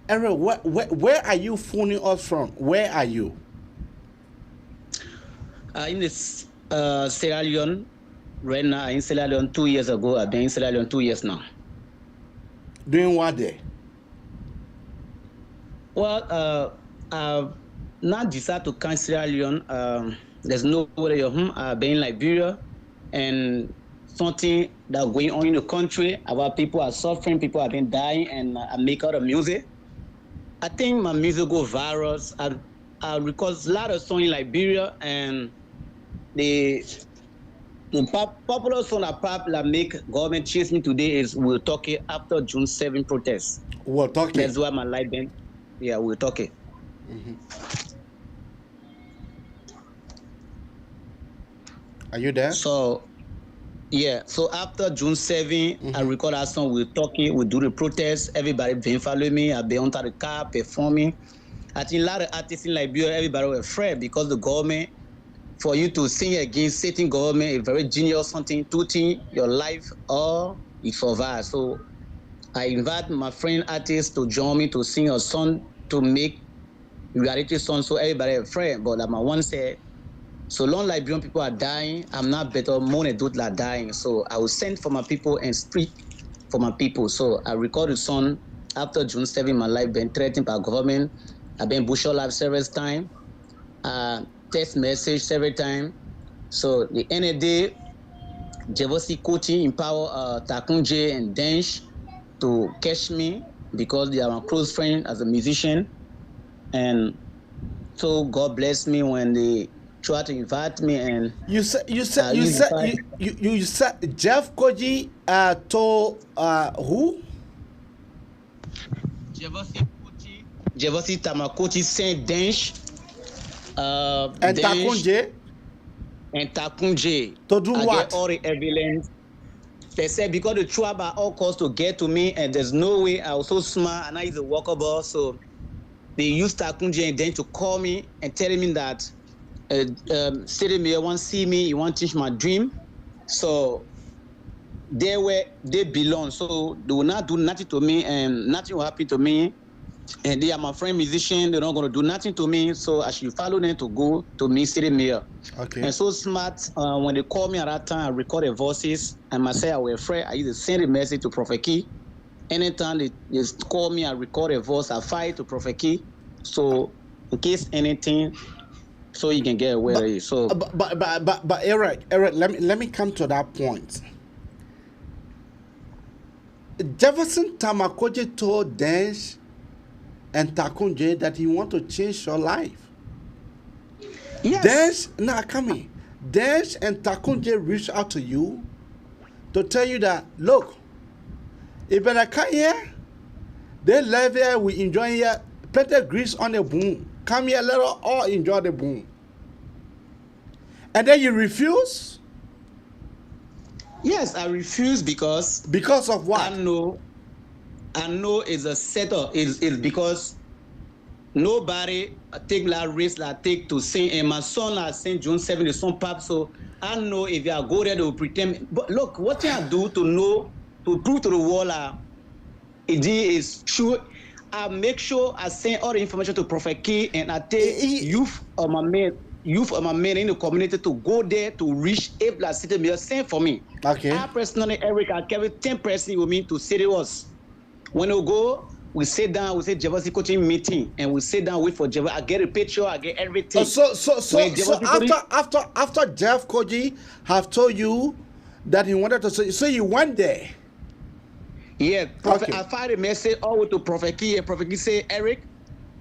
Eric, where are you phoning us from? Where are you? In this Sierra Leone, right now. In Sierra Leone 2 years ago. I've been in Sierra Leone 2 years now. Doing what there? Well, I've not decided to come to Sierra Leone. There's no way I've been in Liberia, and something that's going on in the country about people are suffering, people have been dying, and I make out of music. I think my music go viral. I record a lot of songs in Liberia, and the popular song that make government chase me today is "We're Talking" after June 7 protests. We're talking. That's why my life been. Yeah, we're talking. Mm-hmm. Are you there? So after June 7, I record that song, We're Talking, we do the protest, everybody been following me, I've been under the car, performing. I think a lot of artists in Liberia, everybody were afraid because the government for you to sing against Satan government, a very genius something, two things, your life or it's over. So I invite my friend artists to join me to sing a song to make reality song so everybody is afraid. But like my one said, so long Liberian people are dying, I'm not better, more than those are dying. So I will send for my people and speak for my people. So I record the song after June 7, my life been threatened by government. I've been bushel live several times, text message several times. So the end of the day, Jevosi coaching empower Takunje and Dench to catch me because they are my close friend as a musician. And so God bless me when they try to invite me. And you said Jeff Koji to who? Jevosi Tamakochi Saint Dench and Takunje. And Takunje to do I what? Get all the evidence. They said because they try by all costs to get to me, and there's no way I was so smart and I is a walkable. So they used Takunje and then to call me and telling me that City Mayor want to see me, he want to teach my dream. So they belong. So they will not do nothing to me and nothing will happen to me. And they are my friend musician, they're not going to do nothing to me. So I should follow them to go to me, City Mayor. Okay. And so smart, when they call me at that time, I record their voices. And myself, I was afraid. I used to send a message to Prophet Key. Anytime they call me, I record a voice, I fight to Prophet Key. So in case anything, so you can get away with it. So but Eric, let me come to that point. Jefferson Tamakoje told Dench and Takunje that he want to change your life. Yes. Dench and Takunje reached out to you to tell you that, look, if better come here, they live here, we enjoy here, plenty grease on the boom. Come here, let us all enjoy the boom. And then you refuse? Yes, I refuse because of what? I know it's a setup. It's because nobody take that risk that take to sing. And my son has sing June 7, the song pop. So I know if I go there, they will pretend. But look, what can I do to prove to the world it is true? I make sure I send all the information to Prophet Key, and I take youth of my men in the community to go there to reach if la City Mayor send for me. Okay. I personally, Eric, I carry 10 person with me to City us. When we go, we sit down, we say Jevosi coaching meeting, and we sit down, wait for Jeff. I get a picture, I get everything. So after Jeff Koji have told you that he wanted to say, so you went there? Yeah, I find a message all to Prophet Key, and Prophet Key say, Eric,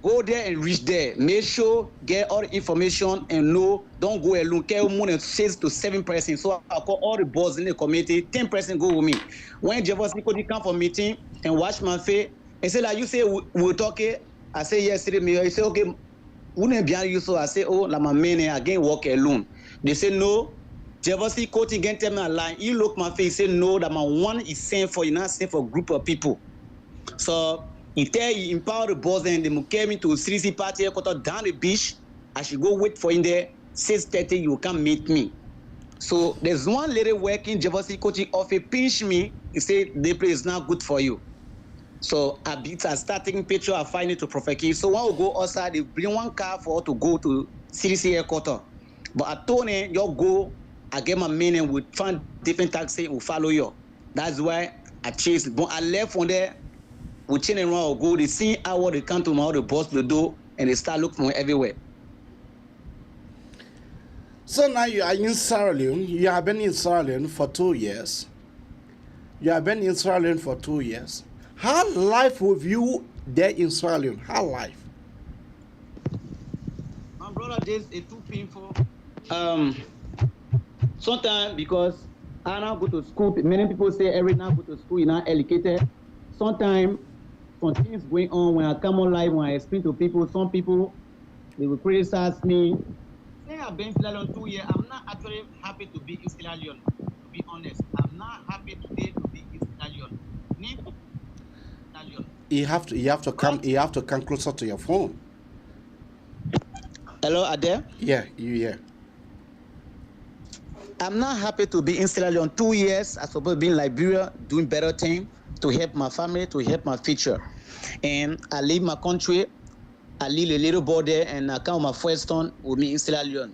go there and reach there. Make sure, get all the information, and no, don't go alone. Carry more than 6 to 7 persons. So I call all the boss in the community, 10 persons go with me. When Jevosi Koji come for meeting and watch my face, and say, like you say, we're talking. I say, yes, City Mayor. He say, okay, wouldn't be you. So I say, oh, like my man, again, walk alone. They say, no. Jevosi Koji again tell me a line. He look my face, say, no, that my one is sent for, you not sent for a group of people. So he empower the boss, and they came into CDC party down the beach. I should go wait for him there. 6:30, you come meet me. So there's one lady working Jevosi Koji office pinch me. He say, the place is not good for you. So I start taking picture, I find it to Prophet Key. So when we go outside, they bring one car for us to go to CDC headquarters. But I told him, you go, I get my men and we find different taxi, we follow you. That's why I chased. But I left from there, we change around, go, they see how they come to my other boss the door, and they start looking for me everywhere. So now you are in Sierra Leone. You have been in Sierra Leone for 2 years. How life with you there in Sierra Leone? How life? My brother, this is too painful. Sometimes because I now go to school, many people say every now go to school, you're not educated. Sometimes some things going on when I come on live, when I explain to people, some people, they will criticize me. Say I've been in Sierra Leone 2 years, I'm not actually happy to be in Sierra Leone, to be honest. I'm not happy today to be in Sierra Leone. You have to come closer to your phone. Hello, Ade? Yeah, you here. I'm not happy to be in Sierra Leone 2 years. I'm supposed to be in Liberia doing better things to help my family, to help my future. And I leave my country, I leave a little boy there, and I come my first son with me in Sierra Leone.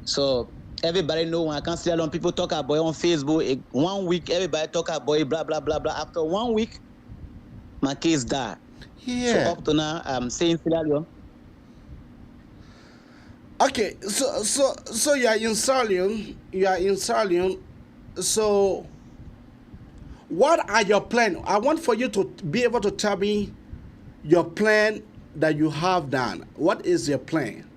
So everybody know when I come to Sierra Leone, people talk about on Facebook. 1 week, everybody talk about blah, blah, blah, blah. After 1 week, my kids died. Yeah. So up to now, I'm staying in Sierra Leone. Okay, so you are in Sierra Leone. You are in Sierra Leone. So, what are your plans? I want for you to be able to tell me your plan that you have done. What is your plan?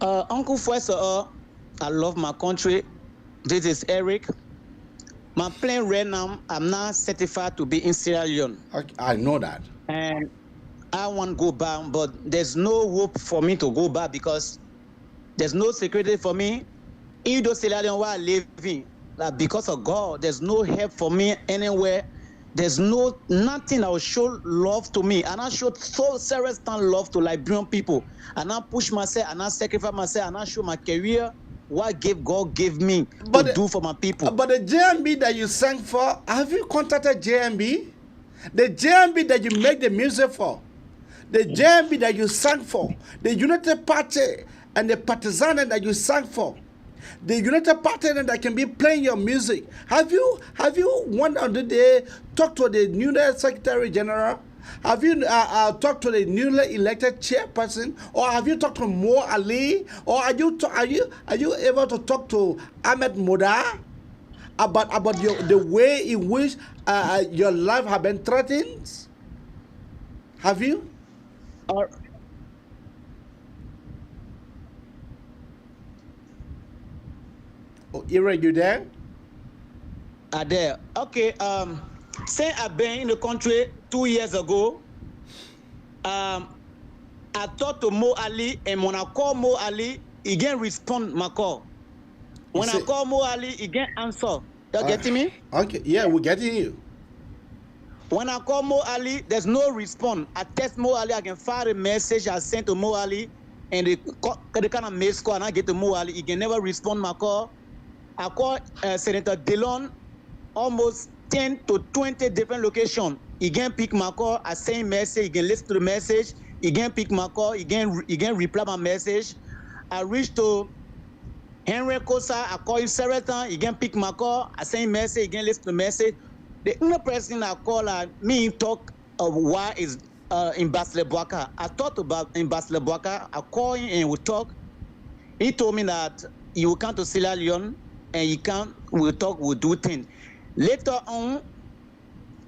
Uncle, first of all, I love my country. This is Eric. My plan right now, I'm not certified to be in Sierra Leone. I know that. And I want to go back, but there's no hope for me to go back because there's no security for me. Even though Sierra Leone where I live in, like because of God, there's no help for me anywhere. There's nothing that will show love to me. And I showed so serious love to Liberian people. And I push myself, and I sacrifice myself, and I show my career what God gave me to do for my people. But the JMB that you sang for, have you contacted JMB? The JMB that you make the music for, the JMB that you sang for, the United Party and the Partisan that you sang for, the United Party that can be playing your music. Have you one of the day talked to the new Secretary General? Have you talked to the newly elected chairperson, or have you talked to Mo Ali, or are you able to talk to Ahmed Moda about the way in which your life have been threatened? Have you? Ira, you there? There. Okay. Since I've been in the country 2 years ago, I talked to Mo Ali, and when I call Mo Ali, he can respond my call. When I call Mo Ali, he can answer. You getting me? Okay. Yeah, we're getting you. When I call Mo Ali, there's no response. I text Mo Ali, I can fire a message I sent to Mo Ali, and the kind of mail call, and I get to Mo Ali, he can never respond my call. I call Senator Dillon almost 10 to 20 different locations. He can pick my call, I send message, he can listen to the message, he can pick my call, he can reply my message. I reach to Henry Kosa, I call him several times, he can pick my call, I send message, he can listen to the message. The only person I call me talk of why is Ambassador Bwaka. I talked about Ambassador Bwaka, I call him and we talk. He told me that he will come to Sierra Leone and we'll talk, we'll do things. Later on,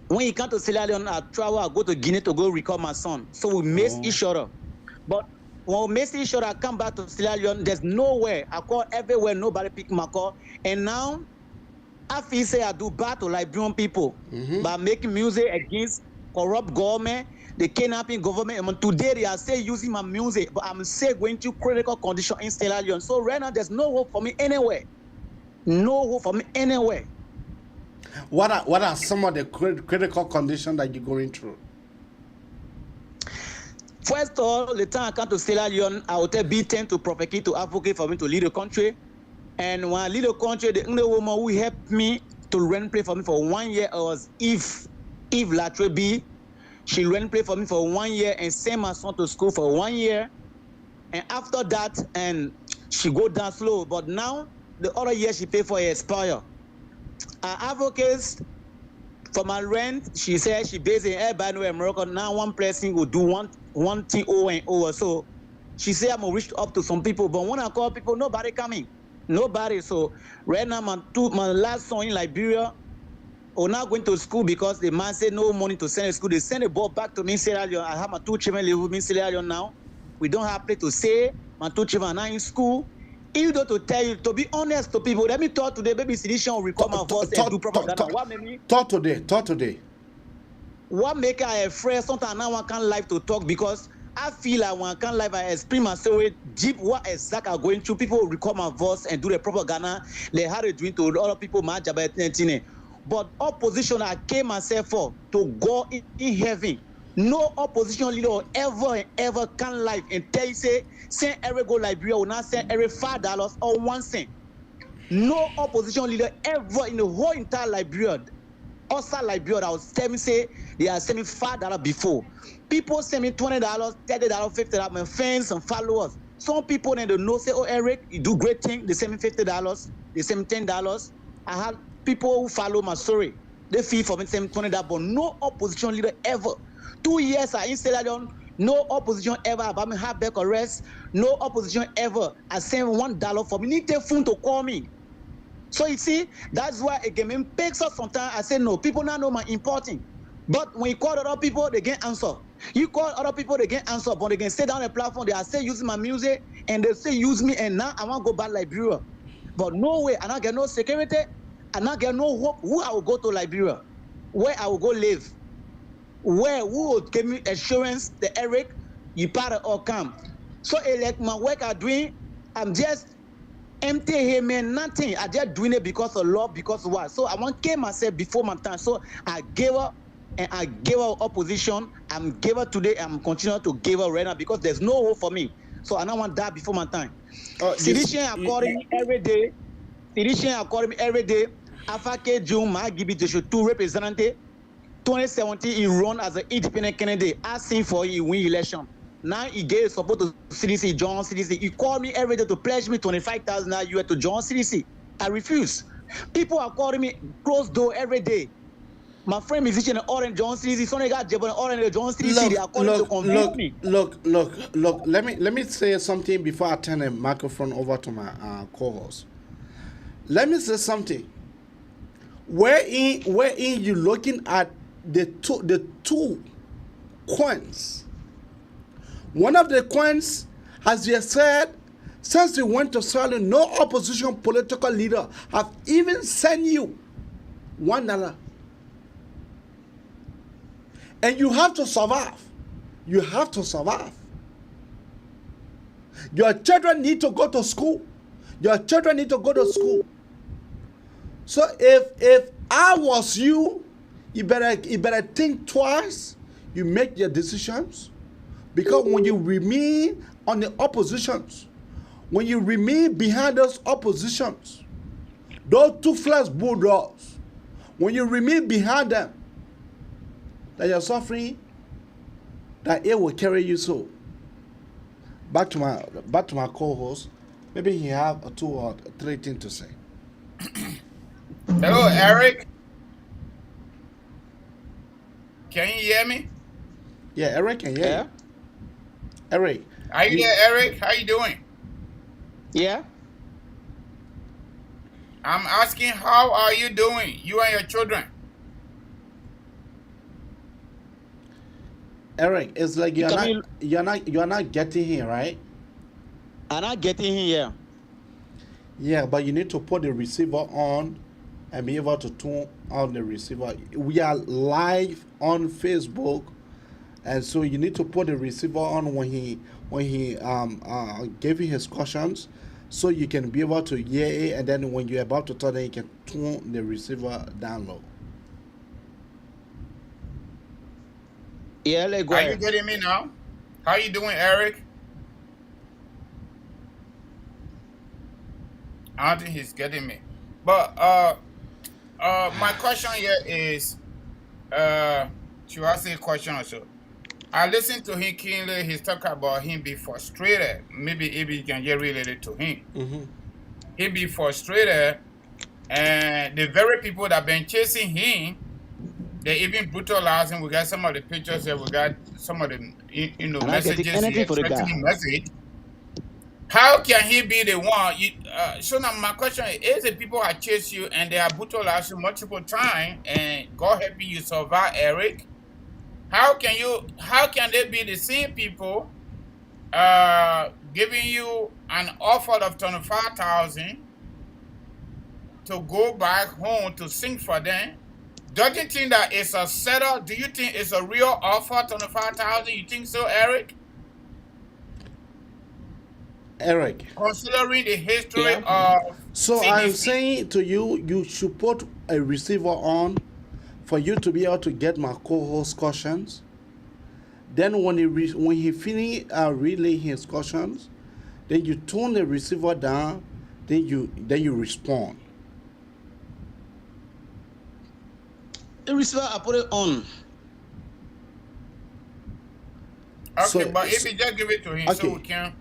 when he come to Sierra Leone, I travel, I go to Guinea to go record my son. So we miss each other. But when we miss each other, I come back to Sierra Leone, there's nowhere. I call everywhere, nobody pick my call. And now, I feel say I do bad to Liberian people by making music against corrupt government, the kidnapping government. And today they are still using my music, but I'm still going through critical condition in Sierra Leone. So right now, there's no hope for me anywhere. No hope for me anywhere. What are some of the critical conditions that you're going through? First of all, the time I come to Sierra Leone, I will tell B10 to propagate, to advocate for me to lead the country. And when I lead the country, the only woman who helped me to run play for me for 1 year was Eve Latrebi. She ran play for me for 1 year and sent my son to school for 1 year. And after that, and she go down slow. But now, the other year she paid for her expire. I advocate for my rent. She said she based in Everybody in Morocco. Now one person will do one thing over and over. So she said I'm gonna reach up to some people. But when I call people, nobody coming. Nobody. So right now, my last son in Liberia are not going to school because the man said no money to send to school. They send the ball back to me in Sierra Leone. I have my 2 children live with me in Sierra Leone now. We don't have place to stay. My 2 children are not in school. Even though to tell you, to be honest to people, let me talk today, baby Sidishan will record my voice and do propaganda. What made me? Talk today. What make I afraid? Sometimes now I can't live to talk because I feel like when I can't live, I explain myself deep what exactly I'm going through. People will record my voice and do the propaganda. They had a dream to other people, but opposition I came myself for to go in heaven. No opposition leader ever can live and tell you say send Eric go Liberia will not send Eric $5 or 1 cent. No opposition leader ever in the whole entire Liberia, outside Liberia, that was telling me say they are sending $5 before. People send me $20, $30, $50, my fans and followers. Some people then they know say, oh Eric, you do great thing. They send me $50, they send me $10. I have people who follow my story. They feel for me send me $20, but no opposition leader ever. 2 years I in Sierra Leone, no opposition ever about me have back arrest. No opposition ever. I send $1 for me. Need their phone to call me. So you see, that's why again, it takes us sometimes. I say no, people now know my important. But when you call other people, they get answer. You call other people, they get answer. But they can stay down the platform, they are still using my music, and they say use me, and now I want to go back Liberia. But no way, I not get no security, I not get no hope. Who I will go to Liberia? Where I will go live? Where who will give me assurance that Eric, you part of all come? So like my work I'm doing, I'm just empty here, man, nothing. I just doing it because of love, because of what? So I want to kill myself before my time. So I gave up, and I gave up opposition. I'm gave up today. I'm continuing to give up right now because there's no hope for me. So I don't want to die before my time. Sidishan are calling me every day. Sidishan are calling me every day. Afake June, my give it to 2 representatives. 2017, he run as an independent candidate, asking for he win election. Now he gave support to CDC, join CDC. He called me every day to pledge me $25,000 to join CDC. I refuse. People are calling me close door every day. My friend musician in Orange John CDC, Sonny got Jebon Orange John CDC. They are calling to convince me. Look. Let me say something before I turn the microphone over to my co-host. Let me say something. Wherein you looking at the two coins. One of the coins, as you said, since you went to Sierra Leone, no opposition political leader have even sent you $1. And you have to survive. You have to survive. Your children need to go to school. Your children need to go to school. So if I was you, you better think twice. You make your decisions. Because when you remain on the oppositions, when you remain behind those oppositions, those toothless bulldogs, when you remain behind them, that you're suffering, that it will carry you so. Back to my co-host. Maybe he have 2 or 3 things to say. Hello, Eric. Can you hear me? Yeah, Eric can hear you. Eric. Are you there, Eric? How you doing? Yeah. I'm asking, how are you doing, you and your children? Eric, it's like you're not getting here, right? I'm not getting here. Yeah, but you need to put the receiver on and be able to turn on the receiver. We are live on Facebook, and so you need to put the receiver on when he gave you his questions, so you can be able to hear it, and then when you're about to talk, then you can turn the receiver down low. Yeah, go Are ahead. you getting me now? How you doing, Eric? I don't think he's getting me. But my question here is, should I say a question or so? I listened to him keenly. He's talking about him be frustrated. Maybe you can get related to him. Mm-hmm. He be frustrated, and the very people that been chasing him, they even brutalized him. We got some of the pictures here. We got some of the messages. He expecting a message. How can he be the one? So now my question is the people that chase you and they have brutalized you multiple times, and God help you survive, Eric. How can they be the same people giving you an offer of 25,000 to go back home to sing for them? Don't you think that it's a setup? Do you think it's a real offer, 25,000? You think so, Eric? Eric. Considering the history of So CDC. I'm saying to you, you should put a receiver on for you to be able to get my co-host questions. Then when he finish relaying his questions, then you turn the receiver down. Then you respond. The receiver, I put it on. Okay, but if you just give it to him, so we can.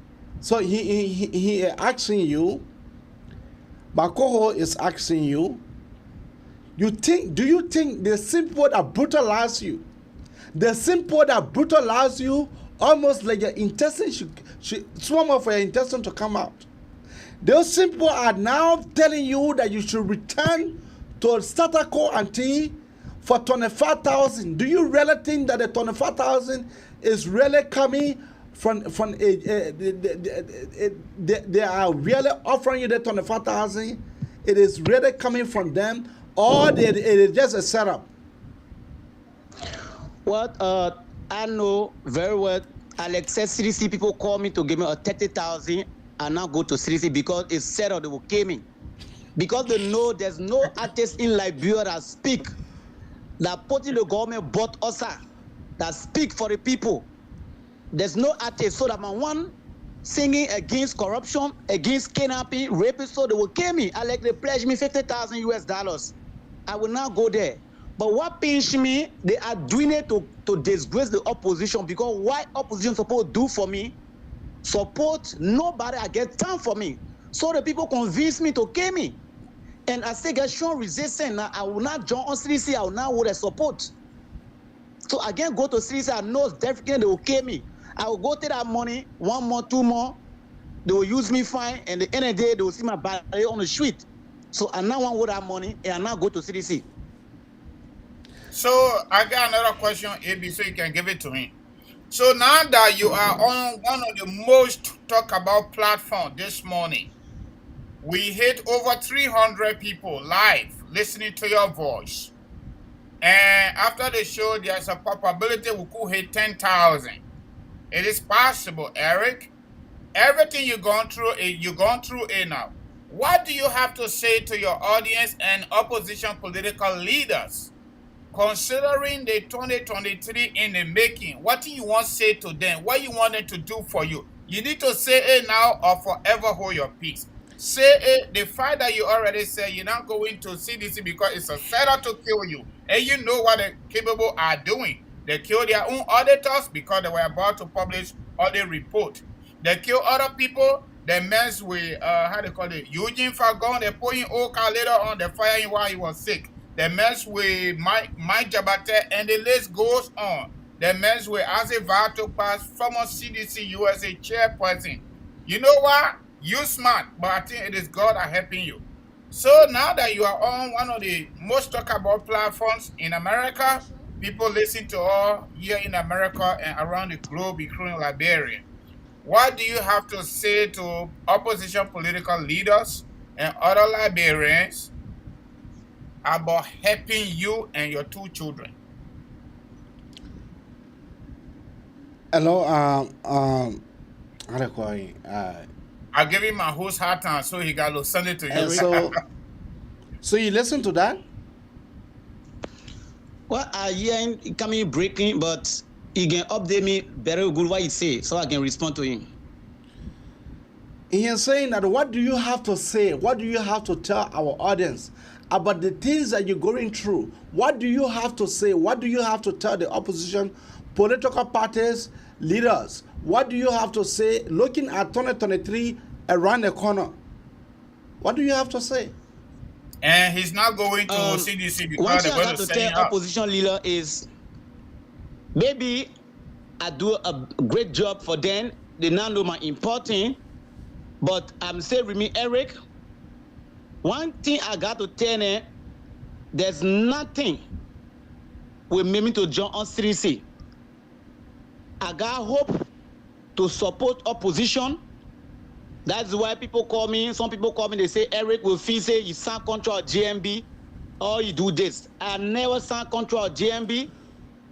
So he asking you. Bakoho is asking you. Do you think the simple that brutalize you, almost like your intestine should swarm of your intestine to come out? Those simple are now telling you that you should return to status quo ante for 25,000. Do you really think that the 25,000 is really coming from they are really offering you the 25,000? It is really coming from them, or it is just a setup? What I know very well, Alex said CDC people call me to give me a 30,000 and now go to CDC because it's set up they will kill me. Because they know there's no artist in Liberia that speak, that putting the government bought us that speak for the people. There's no artist, so that my one singing against corruption, against kidnapping, raping, so they will kill me. Alex, they pledged me $50,000. I will not go there. But what pinch me, they are doing it to disgrace the opposition, because what opposition supposed to do for me, support nobody, I get time for me. So the people convince me to kill me. And I say get strong resistance. Now I will not join on CDC, I will not would support. So again, go to CDC, I know definitely they will kill me. I will go take that money, 1 more, 2 more, they will use me fine, and at the end of the day, they will see my body on the street. So I now want that money, and I now go to CDC. So I got another question, AB, so you can give it to me. So now that you are on one of the most talked about platforms this morning, we hit over 300 people live listening to your voice. And after the show, there's a probability we could hit 10,000. It is possible, Eric. Everything you've gone through it now. What do you have to say to your audience and opposition political leaders? Considering the 2023 in the making, what do you want to say to them? What you want them to do for you? You need to say it now or forever hold your peace. Say it. The fact that you already said you're not going to CDC because it's a setup to kill you. And you know what the capable are doing. They kill their own auditors because they were about to publish audit report. They kill other people. They mess with, how they call it, Eugene Fagon. They put him Oka later on. They fire him while he was sick. They mess with Mike Jabate, and the list goes on. They mess with Azevato Pass, former CDC USA chairperson. You know what? You smart, but I think it is God are helping you. So now that you are on one of the most talked about platforms in America, people listen to all here in America and around the globe, including Liberia. What do you have to say to opposition political leaders and other Liberians about helping you and your 2 children? Hello, how do I call it? I give him my host hard time, so he got to send it to you. So you listen to that? Well, I hear him coming breaking, but he can update me very good what he say, so I can respond to him. He is saying that what do you have to say? What do you have to tell our audience about the things that you're going through? What do you have to say? What do you have to tell the opposition political parties, leaders? What do you have to say looking at 2023 around the corner? What do you have to say? And he's not going to CDC because one they're thing I going got to to send him tell out. opposition leader is maybe I do a great job for them. They now know my important, but I'm saying with me, Eric, one thing I got to tell them, there's nothing will make me to join on CDC. I got hope to support opposition. That's why people call me, some people call me, they say, Eric will feel say you sign control GMB or you do this. I never sign control GMB.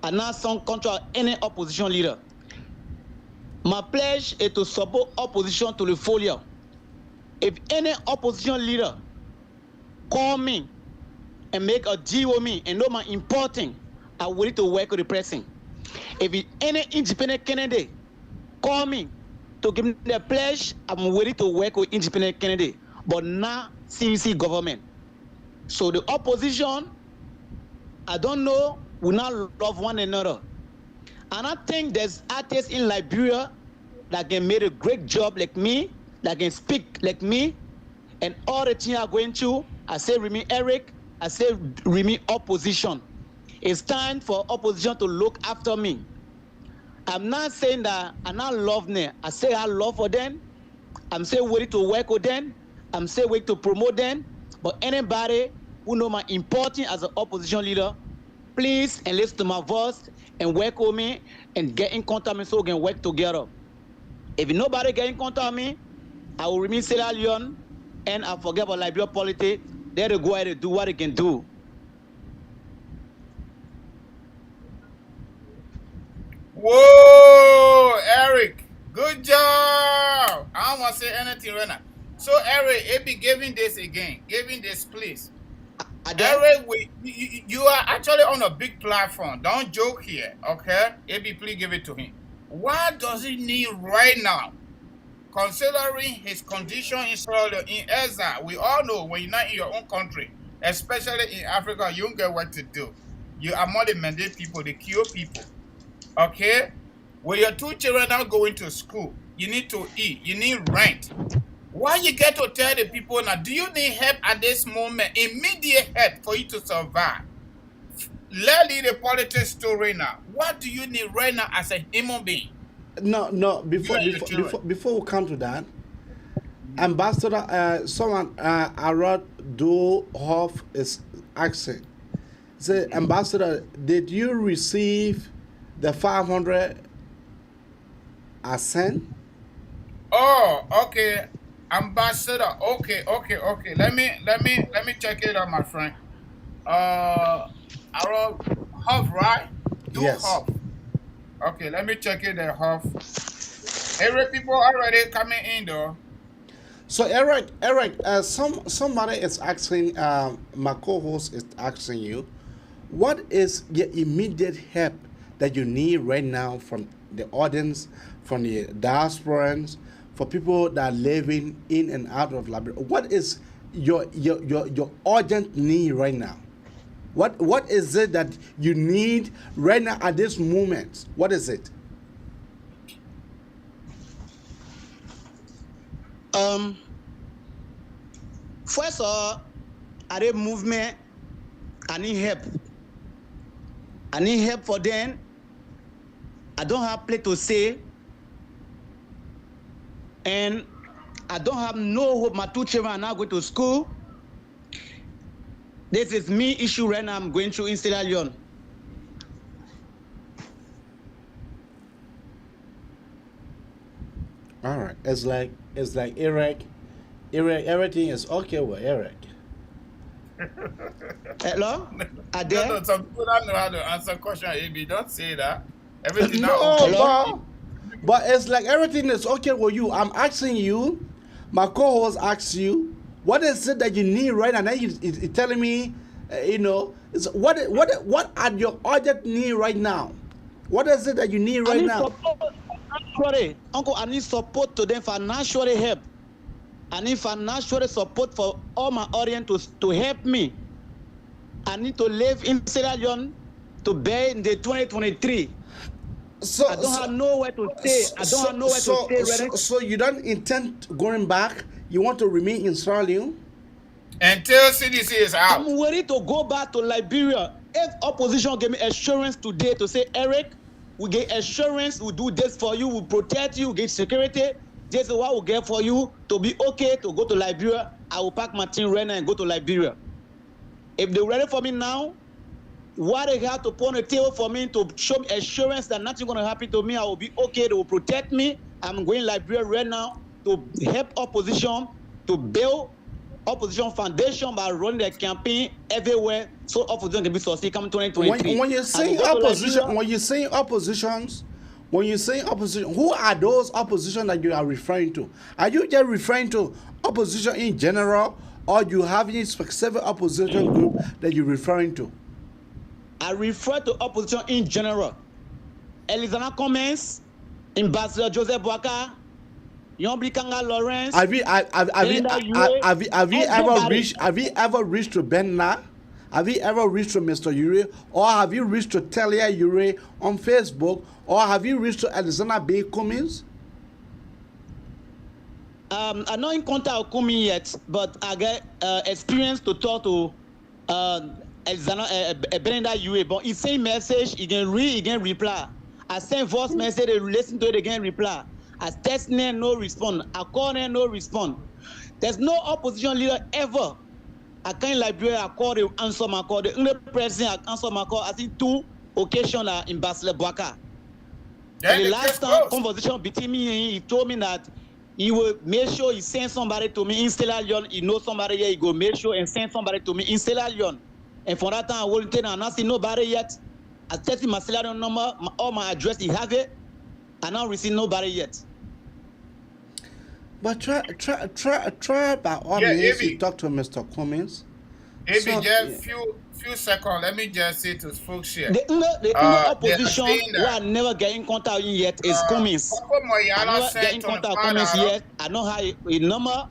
I not sign control any opposition leader. My pledge is to support opposition to the folio. If any opposition leader call me and make a deal with me and know my important, I will need to work with the person. If any independent candidate call me to give me the pledge, I'm ready to work with independent candidate, but not CEC government. So the opposition, I don't know, will not love one another. And I think there's artists in Liberia that can make a great job like me, that can speak like me, and all the things are going through. I say Remy Eric, I say Remy opposition. It's time for opposition to look after me. I'm not saying that I not love them. I say I love for them. I'm saying ready to work with them. I'm saying ready to promote them. But anybody who know my importance as an opposition leader, please and listen to my voice and work with me and get in contact with me so we can work together. If nobody get in contact with me, I will remain Sierra Leone and I forget about Liberia politics. They go ahead and do what they can do. Whoa, Eric, good job. I don't want to say anything right now. So, Eric, it be giving this again, giving this, please. Eric, you are actually on a big platform. Don't joke here, okay? AB, please give it to him. What does he need right now? Considering his condition in exile, we all know when you're not in your own country, especially in Africa, you don't get what to do. You are more the mandate people, they kill people. Okay? When your two children are going to school, you need to eat, you need rent. Why you get to tell the people now, do you need help at this moment? Immediate help for you to survive. Let's leave the politics story now. What do you need right now as a human being? No, before we come to that, Ambassador, someone Arad Dohoff is asking, say, Ambassador, did you receive the 500 I sent? Oh, okay. Ambassador, okay. Let me check it out, my friend. Arad Huff, right? Yes. Huff. Okay, let me check it out, Huff. Every people already coming in though. So Eric, somebody is asking, my co-host is asking you, what is your immediate help that you need right now from the audience, from the diasporans, for people that are living in and out of Liberia? What is your urgent need right now? What is it that you need right now at this moment? What is it? First of all, at a movement, I need help. I need help for them. I don't have place to stay. And I don't have no hope. My two children are now going to school. This is me issue right now I'm going through in Sierra Leone. All right. It's like Eric, everything is okay with Eric. Hello? No, some people don't know how to answer question, AB. Don't say that. Everything but it's like everything is okay with you. I'm asking you, my co-host asks you, what is it that you need right now? And then you're telling me, what are your urgent need right now? What is it that you need right now? Uncle, I need support to them, financial help. I need financial support for all my audience to help me. I need to live in Sierra Leone to bear in the 2023. I don't have nowhere to stay. I don't have nowhere to stay. So you don't intend going back? You want to remain in Sierra Leone? Until CDC is out. I'm ready to go back to Liberia. If opposition give me assurance today to say, Eric, we get assurance, we do this for you, we protect you, we get security. This is what we get for you to be okay to go to Liberia. I will pack my team right now and go to Liberia. If they're ready for me now, what they have to put on the table for me to show me assurance that nothing going to happen to me, I will be okay, they will protect me. I'm going to Liberia right now to help opposition, to build opposition foundation by running their campaign everywhere so opposition can be succeed coming 2023. When you're saying opposition, who are those opposition that you are referring to? Are you just referring to opposition in general, or you have any specific opposition group that you're referring to? I refer to opposition in general. Elizana Cummins, Ambassador Joseph Boaka, Yomblikanga Lawrence. Have you ever reached to Benna? Have you ever reached to Mr. Ure? Or have you reached to Talia Ure on Facebook? Or have you reached to Alexander B. Cummins? I'm not in contact with Kumi yet, but I get experience to talk to Brenda Ure. But he send message, he can read, he can reply. I send voice message, they listen to it again, reply. I text them, no respond. I call them, no respond. There's no opposition leader ever. I can't Liberia, I call, they answer my call. The only president I answer my call, I think 2 occasions are in Ambassador Boaka. The last time conversation between me and he told me that he will make sure he send somebody to me in Sierra Leone. He knows somebody here, he go make sure and send somebody to me in Sierra Leone. And for that time, I won't tell him, I'm not seeing nobody yet. I text him my Sierra Leone number, all my address, he have it. I not receive nobody yet. But try by all means to talk to Mr. Cummins. Maybe just few seconds. Let me just say to folks here. The opposition who I never get in contact with yet is Cummins. I never get in contact with Cummins yet. I know how a number,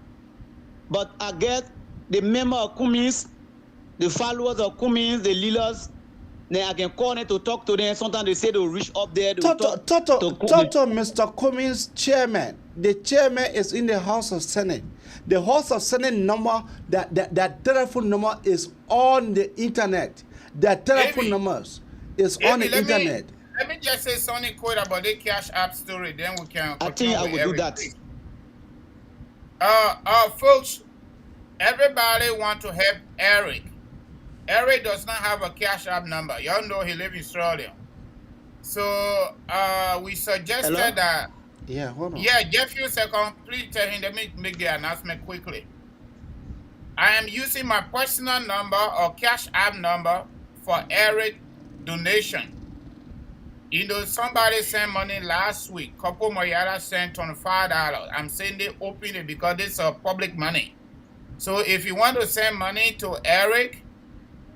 but I get the member of Cummins, the followers of Cummins, the leaders. Then I can call them to talk to them. Sometimes they say they'll reach up there. Talk to Mr. Cummins, chairman. The chairman is in the House of Senate. The House of Senate number, that telephone number is on the internet. That telephone numbers is on the internet. Let me just say something quick about the Cash App story. Then we can. I think I will do that. Folks, everybody want to help Eric. Eric does not have a Cash App number. Y'all know he lives in Sierra Leone. So we suggested that. Yeah, hold on. Yeah, just a few seconds. Please tell him, let me make the announcement quickly. I am using my personal number or Cash App number for Eric donation. You know, somebody sent money last week. Couple Moyala sent $25. I'm saying they open it because this is public money. So if you want to send money to Eric,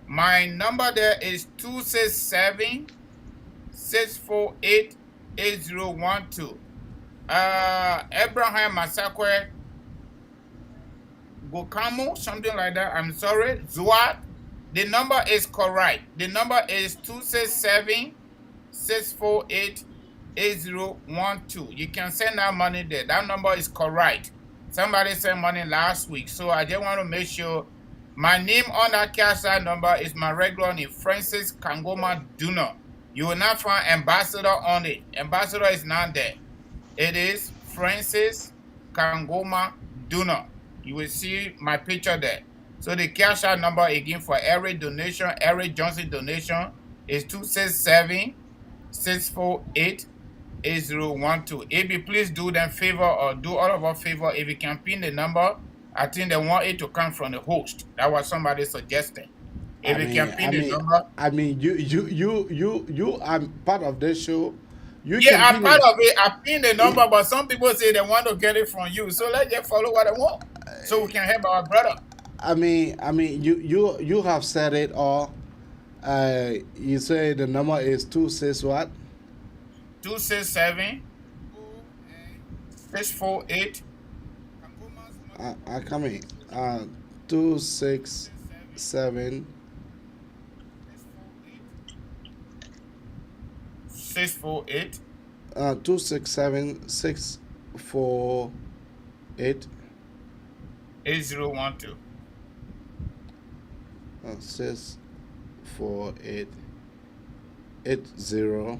my number there is 267-648-8012. Abraham Masakwe Gokamo, something like that. I'm sorry. Zuat. The number is correct. The number is 267-648-8012. You can send that money there. That number is correct. Somebody sent money last week. So I just want to make sure my name on that cash app number is my regular name, Francis Kangoma Duno. You will not find ambassador on it. Ambassador is not there. It is Francis Kangoma Duno. You will see my picture there. So the cash out number again for every donation, every Johnson donation is 267-648-8012. AB, please do them favor or do all of us favor. If you can pin the number, I think they want it to come from the host. That was somebody suggesting. If you can pin the number. I mean, you are part of this show. I'm part of it. I pin the number, but some people say they want to get it from you. So let's just follow what they want, so we can help our brother. I mean, you have said it all. You say the number is 26 what? 267-648. I come in. 267. 648. 267-648. 8012. 648 8012.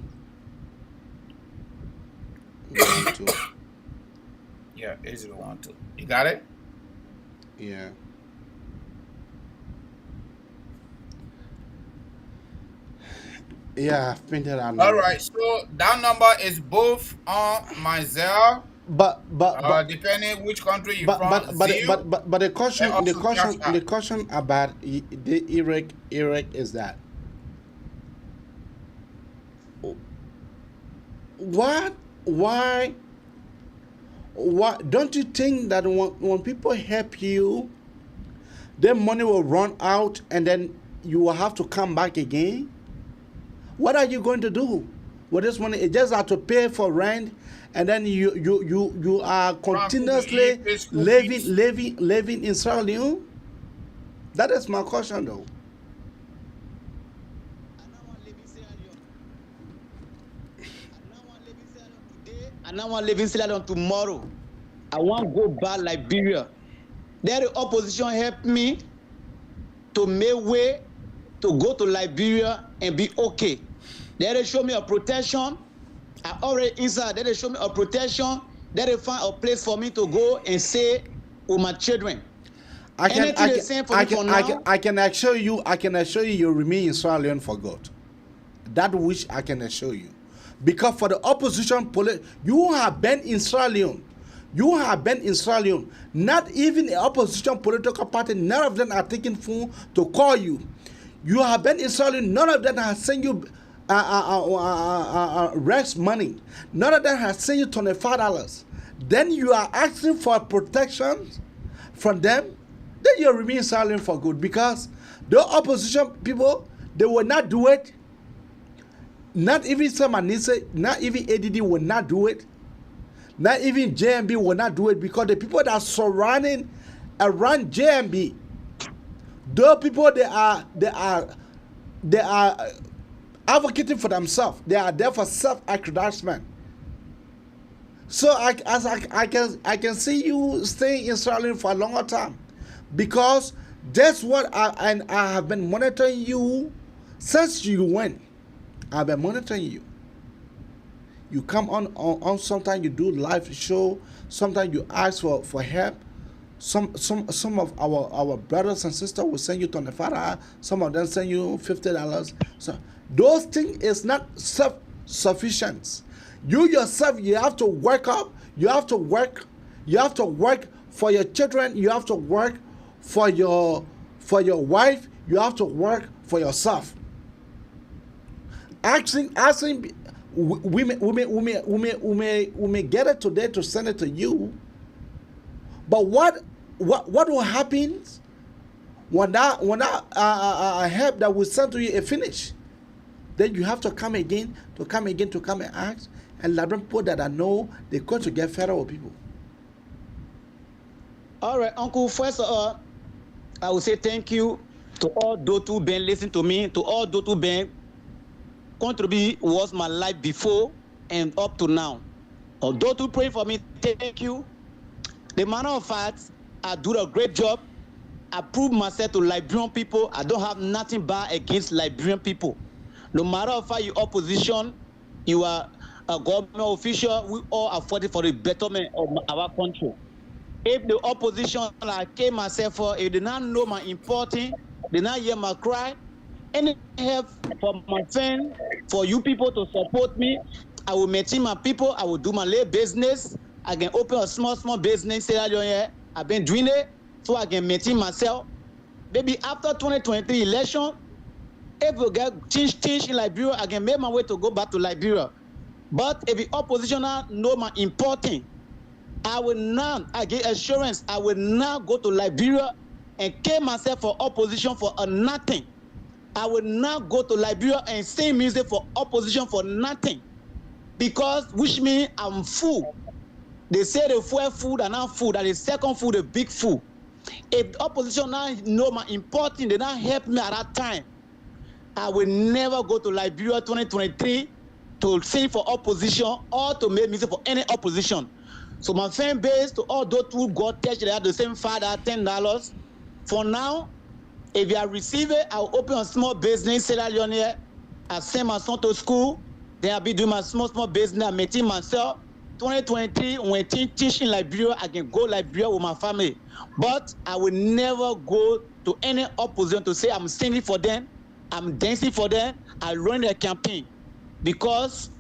Yeah, 8012. You got it? Yeah. Yeah, I've printed that number. All right, so that number is both on my Zelle. But depending which country you're from. But the caution about the Iraq is that why don't you think that when people help you, their money will run out and then you will have to come back again? What are you going to do? with this money. It just have to pay for rent, and then you are continuously living in Sierra Leone. That is my question, though. I now want to live in Sierra Leone tomorrow. I want to go back Liberia. There the opposition helped me to make way to go to Liberia and be okay. There they show me a protection. I already inside. There they show me a protection. There they find a place for me to go and stay with my children. I can assure you you remain in Sierra Leone for God. That which I can assure you. Because for the opposition, you have been in Sierra Leone. You have been in Sierra Leone. Not even the opposition political party, none of them are taking phone to call you. You have been in Sierra Leone, none of them have sent you rest money. None of them has sent you $25. Then you are asking for protection from them. Then you remain silent for good, because the opposition people, they will not do it. Not even Samanise, not even ADD will not do it. Not even JMB will not do it, because the people that are surrounding around JMB, those people they are advocating for themselves. They are there for self-aggrandizement. So I can see you staying in Sierra Leone for a longer time, because that's what I have been monitoring you since you went. I've been monitoring you. You come on sometimes you do live show, sometimes you ask for help. Some of our brothers and sisters will send you $25, some of them send you $50. So those things is not self-sufficient. You yourself, you have to work up, you have to work for your children, you have to work for your wife, you have to work for yourself. Asking we may get it today to send it to you, but what will happen when that help that we send to you is finished? Then you have to come again and ask, and Liberian people that I know they go to get federal people. All right, Uncle. First of all, I will say thank you to all those who been listening to me, to all those who been contribute was my life before and up to now. Although to pray for me, thank you. The matter of fact, I do a great job. I prove myself to Liberian people. I don't have nothing bad against Liberian people. No matter of fact, you opposition, you are a government official, we all are fighting for the betterment of our country. If the opposition, like I came myself for, if they not know my importance, they not hear my cry, any help for my friend, for you people to support me, I will maintain my people, I will do my little business, I can open a small business, I've been doing it, so I can maintain myself. Maybe after 2023 election, if we get change in Liberia, I can make my way to go back to Liberia. But if the opposition know my importance, I will not, I get assurance, I will not go to Liberia and kill myself for opposition for nothing. I will not go to Liberia and sing music for opposition for nothing. Because, which means I'm full. They say the first food and not food, and the second food, the big food. If the opposition now know my importance, they not help me at that time, I will never go to Liberia 2023 to sing for opposition or to make music for any opposition. So my fan base, to all those who got touched, they have the same $5, $10. For now, if you are receiving, I'll open a small business, Sierra Leone here. I send my son to school. Then I'll be doing my small business. I maintain myself. 2023, when teach in Liberia, I can go Liberia with my family. But I will never go to any opposition to say I'm singing for them, I'm dancing for them, I run their campaign. Because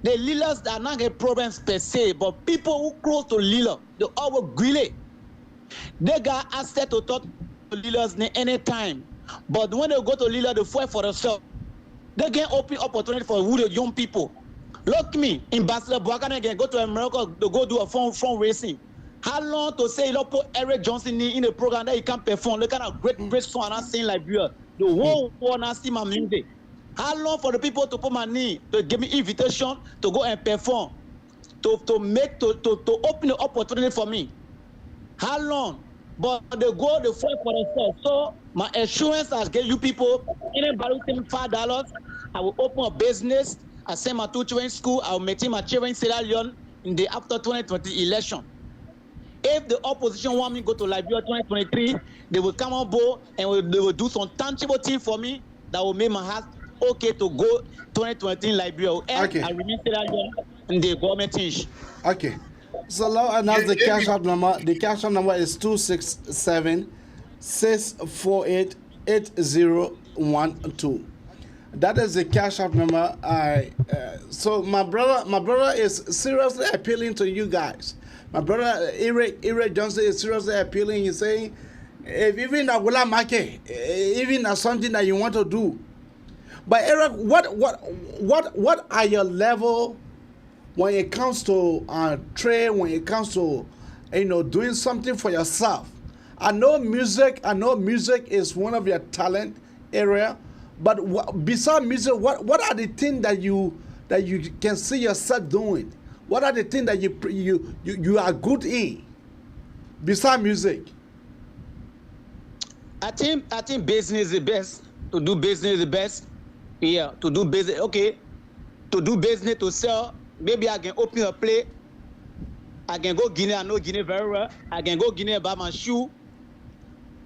the leaders are not a problem per se, but people who close to leader, they always greedy. They got access to talk to leaders any time. But when they go to leader, they fight for themselves. They get open opportunity for the young people. Look me, Ambassador Buakane can go to America to go do a phone racing. How long to say you don't put Eric Johnson in a program that he can't perform? The kind of great song I'm saying Liberia. The whole world not see my music. How long for the people to put my knee, to give me invitation to go and perform, to open the opportunity for me? How long? But they go, they fight for themselves. So my assurance has given you people, anybody who send $5, I will open a business. I send my 2 children in school. I will maintain my children in Sierra Leone in the after 2020 election. If the opposition want me to go to Liberia 2023, they will come on board and they will do some tangible thing for me that will make my heart okay to go 2020 in Liberia. And I remain Sierra Leone in the government things. Okay. So now announce the cash out number. The cash out number is 267-648-8012. That is the cash out number. So my brother is seriously appealing to you guys. My brother Eric Johnson is seriously appealing. He's saying, if even a Wula Make, even as something that you want to do. But Eric, what are your level when it comes to trade, when it comes to doing something for yourself? I know music is one of your talent area, but besides music, what are the things that you can see yourself doing? What are the things that you are good in besides music? I think business is the best. To do business is the best. Yeah, to do business. Okay, to do business, to sell. Maybe I can open a play. I can go Guinea. I know Guinea very well. I can go Guinea and buy my shoe.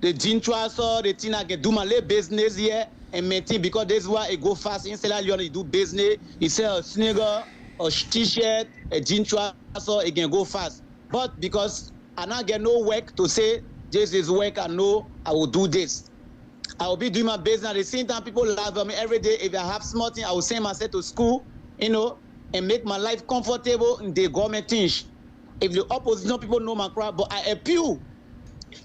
The jean trouser, the thing I can do my little business here and maintain, because this is why it go fast. In Sierra Leone, you do business. You sell a sneaker, a t-shirt, a jean trouser, it can go fast. But because I not get no work to say this is work, I know I will do this. I will be doing my business. At the same time, people laugh at me every day. If I have small thing, I will send myself to school, and make my life comfortable in the government things. If the opposition people know my crap, but I appeal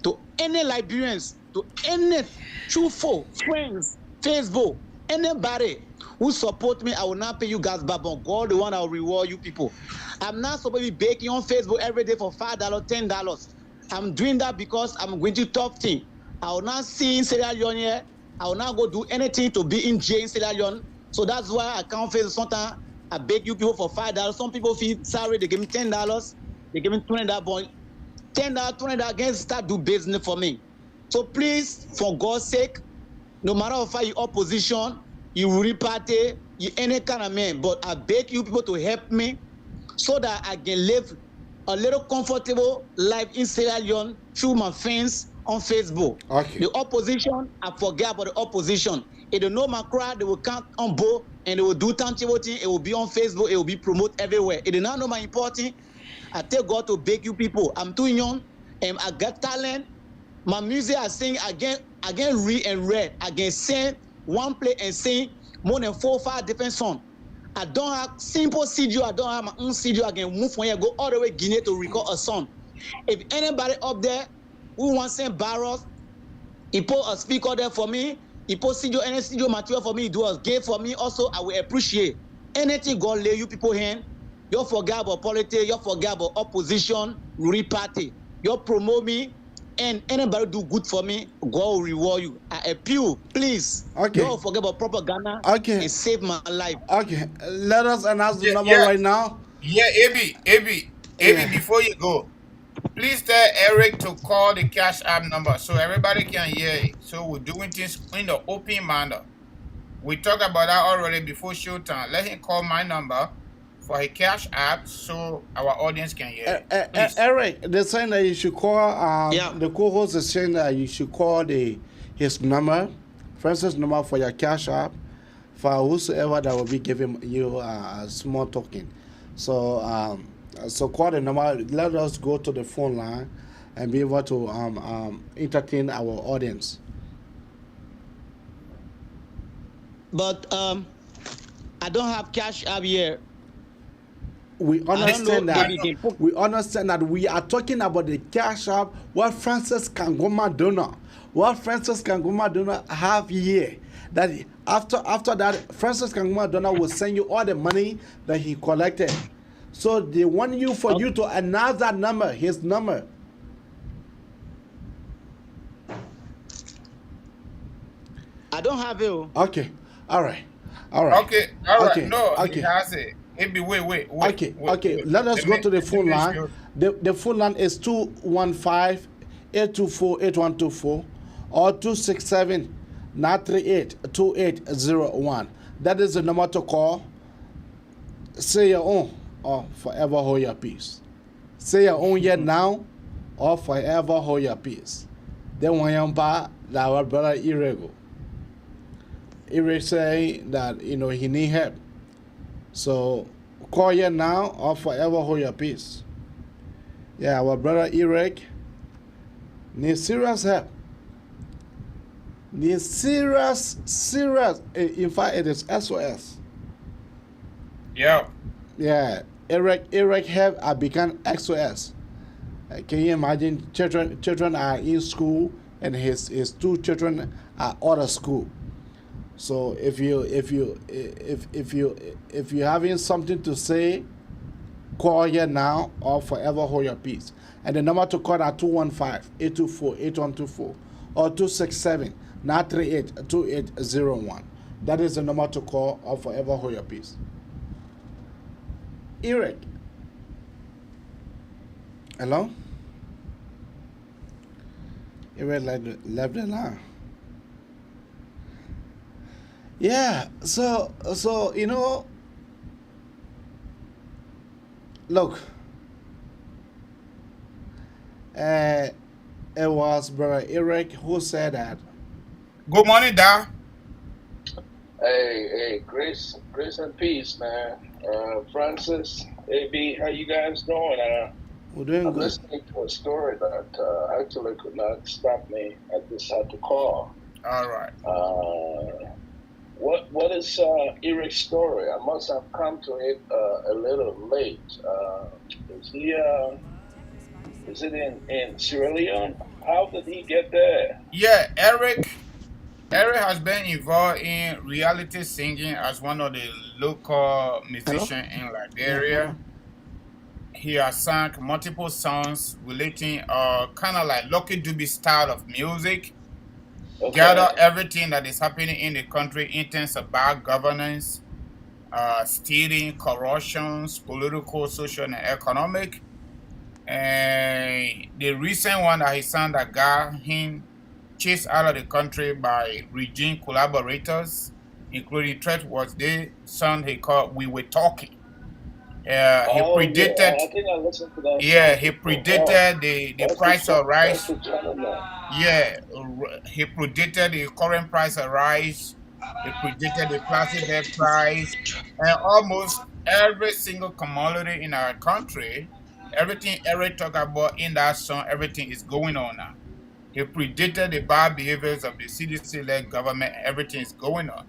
to any Liberians, to any true folk, friends, Facebook, anybody who support me, I will not pay you guys back, but God, the one that will reward you people. I'm not supposed to be baking on Facebook every day for $5, $10. I'm doing that because I'm going to tough thing. I will not see in Sierra Leone here. I will not go do anything to be in jail in Sierra Leone. So that's why I can't face sometimes. I beg you people for $5. Some people feel sorry. They give me $10. They give me $20. But $10, $20 again, start do business for me. So please, for God's sake, no matter how far you opposition, you ruling party, you any kind of man, but I beg you people to help me so that I can live a little comfortable life in Sierra Leone through my fans on Facebook. Okay. The opposition, I forget about the opposition. If they know my crowd, they will come on board and they will do tangible thing. It will be on Facebook. It will be promoted everywhere. If they not know my important, I tell God to beg you people. I'm too young and I got talent. My music I sing again read and read. I can sing one play and sing more than 4 or 5 different songs. I don't have simple studio. I don't have my own studio. I can move from here, go all the way Guinea to record a song. If anybody up there who wants to send barrels, he put a speaker there for me. He put any studio material for me. He do a game for me. Also, I will appreciate anything God lay you people hand. You forget about politics. You forget about opposition, ruling party. You promote me, and anybody do good for me, God will reward you. I appeal, please. Okay. Don't forget about propaganda. Okay. And save my life. Okay. Let us announce the number right now. Yeah, AB, before you go, please tell Eric to call the Cash App number so everybody can hear it. So we're doing things in the open manner. We talked about that already before showtime. Let him call my number for a Cash App so our audience can hear it. Eric, they're saying that you should call, the co-host is saying that you should call his number, Francis' number for your Cash App, for whosoever that will be giving you a small token. So, so call the number. Let us go to the phone line and be able to entertain our audience. But I don't have Cash App here. We understand that. We understand that we are talking about the Cash App. What Francis Kangoma donor, have here. That after that, Francis Kangoma donor will send you all the money that he collected. So they want you to announce that number, his number. I don't have it. Okay, all right. All right. Okay, all right. Okay. No, he Okay. has it. It be wait. Okay. Okay. Let us go to the phone line. The phone line is 215-824-8124 or 267-938-2801. That is the number to call. Say your own or forever hold your peace. Say your own yet now or forever hold your peace. Then when you're back, our brother Irego. Ireg say that he need help. So call you now or forever hold your peace. Yeah, our brother Ireg needs serious help. Needs serious. In fact, it is SOS. Yeah. Yeah, Ireg have become SOS. Can you imagine? Children are in school, and his two children are out of school. So if you having something to say, call here now or forever hold your peace. And the number to call are 215-824-8124 or 267-938-2801. That is the number to call or forever hold your peace. Eric. Hello? Eric left the line. Yeah, so look, it was Brother Eric who said that. Good morning, Da. Hey, grace and peace, man. Francis, AB, how you guys doing? We're doing I'm good. listening to a story that actually could not stop me. I just had to call. All right. What is Eric's story? I must have come to it a little late. Is it in Sierra Leone? How did he get there? Yeah, Eric has been involved in reality singing as one of the local musicians in Liberia. He has sung multiple songs relating kind of like Lucky Dube style of music. Okay. Gather everything that is happening in the country in terms of bad governance, stealing, corruptions, political, social, and economic. And the recent one that he sang that got him chased out of the country by regime collaborators, including Threat, was the song he called We Were Talking. He predicted. Yeah, I think I listened to that. Yeah, he predicted the price of rice. Yeah, he predicted the current price of rice. He predicted the plastic bag price, and almost every single commodity in our country. Everything Eric talked about in that song, everything is going on now. He predicted the bad behaviors of the CDC-led government. Everything is going on.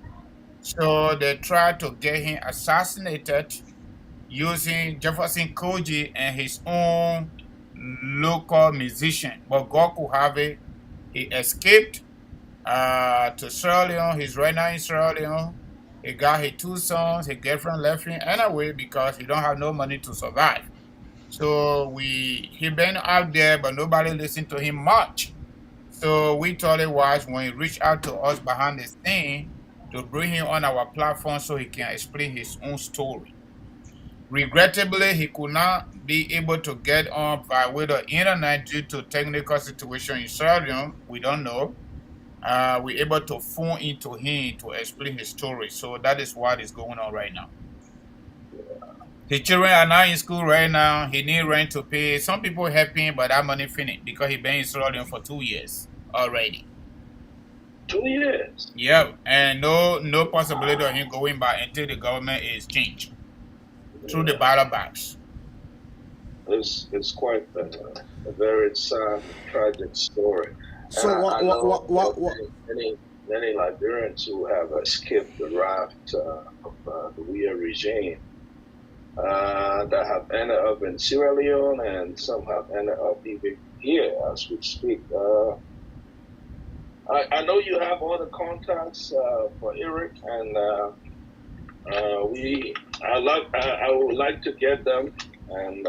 So they tried to get him assassinated using Jefferson Koji and his own local musician. But God could have it. He escaped to Sierra Leone. He's right now in Sierra Leone. He got his two sons. His girlfriend left him anyway because he don't have no money to survive. So he been out there, but nobody listened to him much. So we thought it was when he reached out to us behind the scene to bring him on our platform so he can explain his own story. Regrettably, he could not be able to get on by way of internet due to technical situation in Sierra Leone. We don't know. We're able to phone into him to explain his story. So that is what is going on right now. His children are now in school right now. He need rent to pay. Some people help him, but that money finished because he been in Sierra Leone for 2 years already. 2 years? Yeah, and no possibility of him going back until the government is changed through the ballot box. It's quite a very sad, tragic story. So what many Liberians who have escaped the wrath of the WEAH'S regime that have ended up in Sierra Leone, and some have ended up even here as we speak. I know you have all the contacts for Eric, and I would like to get them, and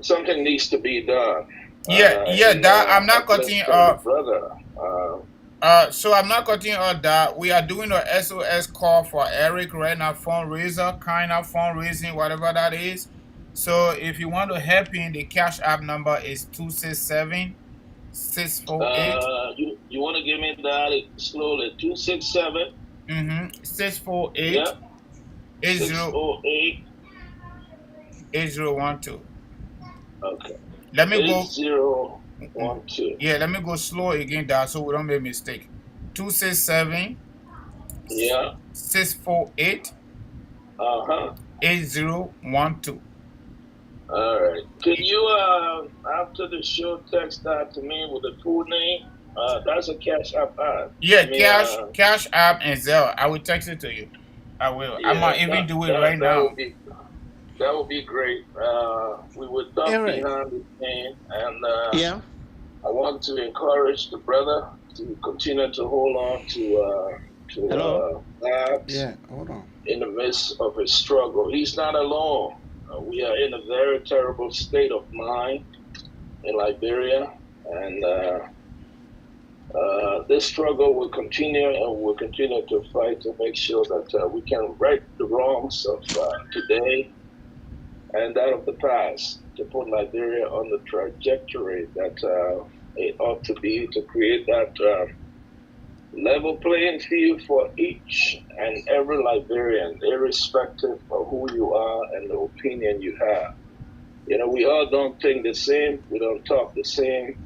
something needs to be done. I'm not cutting off. Brother, So I'm not cutting all that. We are doing a SOS call for Eric right now, fundraiser, kind of fundraising, whatever that is. So if you want to help him, the cash app number is 267-648. You want to give me that slowly? 267. 648. Yeah. 648. 8012. Okay. Let me go. 8012. Yeah, let me go slow again, that so we don't make mistake. 267. Yeah. 648. 8012. All right. Can you after the show text that to me with the full name? That's a cash app. Yeah, cash app and Zelle. I will text it to you. I will. Yeah, I might even do it right now. That would be great. We would talk behind the scene, and I want to encourage the brother to continue to hold on to Babs. Yeah, hold on. In the midst of his struggle, he's not alone. We are in a very terrible state of mind in Liberia, and this struggle will continue, and we'll continue to fight to make sure that we can right the wrongs of today and that of the past, to put Liberia on the trajectory that it ought to be, to create that level playing field for each and every Liberian, irrespective of who you are and the opinion you have. You know, we all don't think the same, we don't talk the same,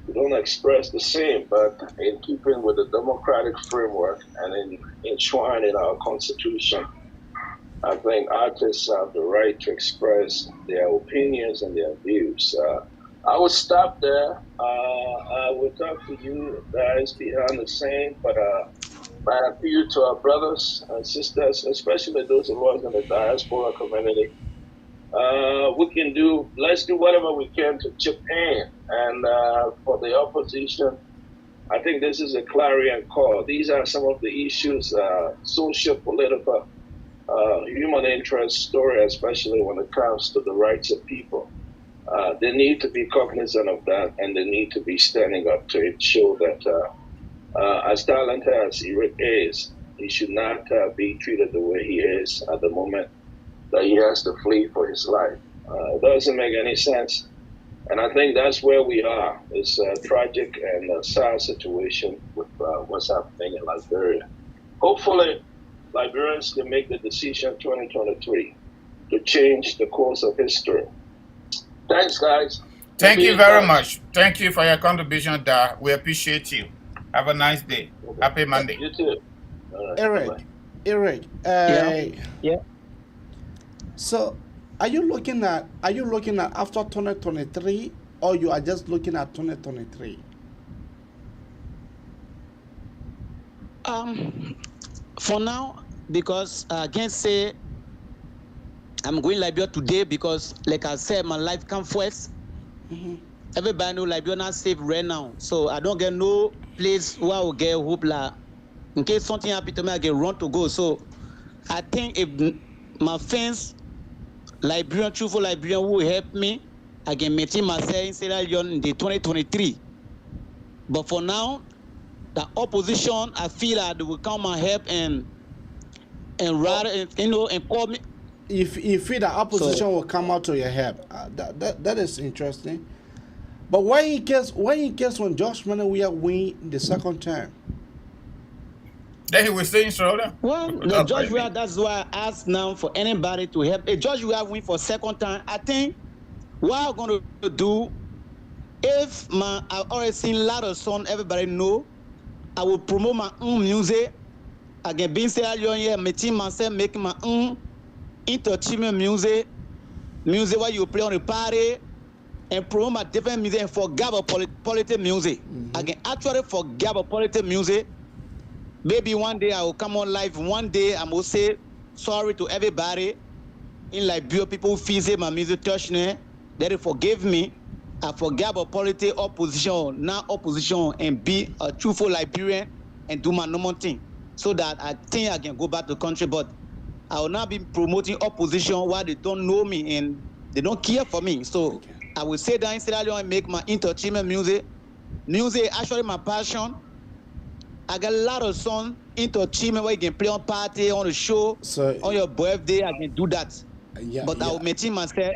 we don't express the same, but in keeping with the democratic framework and enshrined in our Constitution, I think artists have the right to express their opinions and their views. I will stop there. I will talk to you guys behind the scene, but my appeal to our brothers and sisters, especially those of us in the diaspora community, let's do whatever we can to chip in. And for the opposition, I think this is a clarion call. These are some of the issues, social, political, human interest story, especially when it comes to the rights of people. They need to be cognizant of that, and they need to be standing up to ensure that as talented as Eric is, he should not be treated the way he is at the moment that he has to flee for his life. It doesn't make any sense. And I think that's where we are. It's a tragic and sad situation with what's happening in Liberia. Hopefully, Liberians can make the decision 2023 to change the course of history. Thanks, guys. Thank you very much. Thank you for your contribution, Da. We appreciate you. Have a nice day. Happy Monday. You too. Eric. Yeah. So, are you looking at after 2023, or you are just looking at 2023? For now, because I can't say I'm going Liberia today because, like I said, my life comes first. Everybody know Liberia not safe right now, so I don't get no place where I will get hope. In case something happen to me, I get run to go. So I think if my friends, Liberian, truthful Liberian, who help me, I can maintain myself in Sierra Leone in the 2023. But for now, the opposition, I feel that they will come and help and rather, and call me. If the opposition will come out to your help, that is interesting. But why in case when Josh Manawia win the second time? Then he was saying so. Well, the Judge Weah, that's why I ask now for anybody to help. A Judge Weah win for second time. I think what I'm going to do, if I've already seen a lot of songs everybody know, I will promote my own music. I can be in Sierra Leone here, meeting myself, making my own entertainment music where you play on the party, and promote my different music and forget about politics music. I can actually forget about politics music. Maybe one day I will come on live. One day I will say sorry to everybody in Liberia. People who feel say my music touched me, they forgive me. I forget about politics, opposition, not opposition, and be a truthful Liberian and do my normal thing, so that I think I can go back to the country. But I will not be promoting opposition while they don't know me and they don't care for me. So I will stay down in Sierra Leone and make my entertainment music. Music is actually my passion. I got a lot of songs into achievement where you can play on party, on the show, So, on your birthday. I can do that. yeah, But I will maintain myself.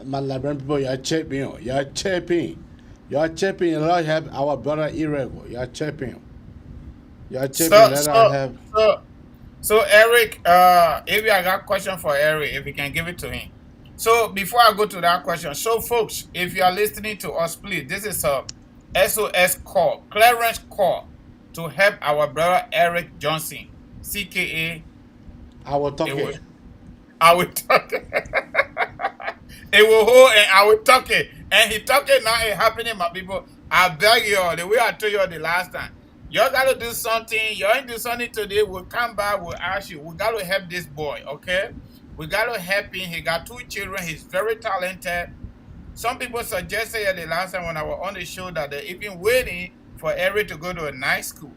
My Liberian people, you're chipping. You're chipping. You're chipping. Let us have our brother Irego. You're chipping. You're chipping. Let us have. So Eric, maybe I got a question for Eric, if you can give it to him. So before I go to that question, so folks, if you are listening to us, please, this is a SOS call, clearance call to help our brother Eric Johnson, CKA. I will talk it. I will talk it. It will hold and I will talk it. And he talk it now, it's happening, my people. I beg you all, the way I told you all the last time. You got to do something. You ain't do something today. We'll come back. We'll ask you. We got to help this boy, okay? We got to help him. He got 2 children. He's very talented. Some people suggested the last time when I was on the show that they're even waiting for Eric to go to a night school.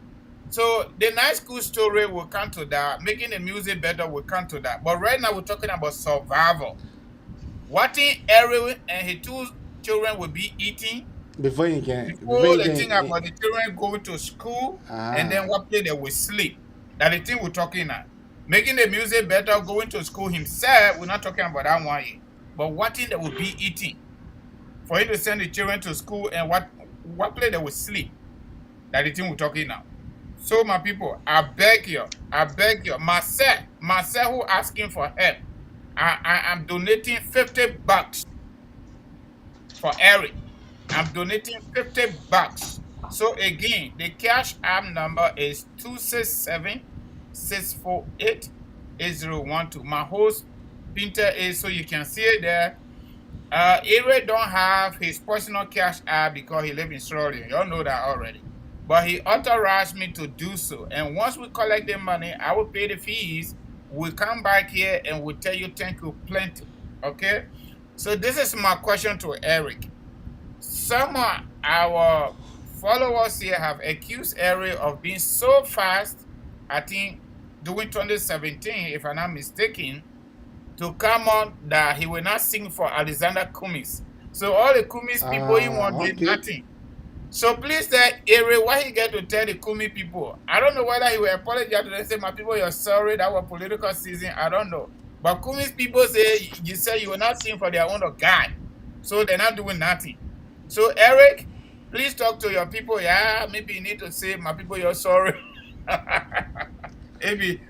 So the night school story will come to that. Making the music better will come to that. But right now we're talking about survival. What thing Eric and his 2 children will be eating? Before you can. Before the thing about the children going to school and then what play they will sleep. That the thing we're talking now. Making the music better, going to school himself, we're not talking about that one yet. But what thing they will be eating? For him to send the children to school and what play they will sleep. That the thing we're talking now. So my people, I beg you. Marcel who asking for help. I'm donating $50 for Eric. I'm donating $50. So again, the cash app number is 267-648-8012. My host printer is so you can see it there. Eric don't have his personal cash app because he lives in Sierra Leone. Y'all know that already. But he authorized me to do so. And once we collect the money, I will pay the fees. We'll come back here and we'll tell you thank you plenty. Okay? So this is my question to Eric. Some of our followers here have accused Eric of being so fast, I think, during 2017, if I'm not mistaken, to come on that he will not sing for Alexander Cummings. So all the Cummings people, he won't do nothing. So please tell Eric what he get to tell the Cummings people. I don't know whether he will apologize to them, say, my people, you're sorry, that was political season. I don't know. But Cummings people say, you say you will not sing for their own God. So they're not doing nothing. So Eric, please talk to your people. Yeah, maybe you need to say, my people, you're sorry. Maybe.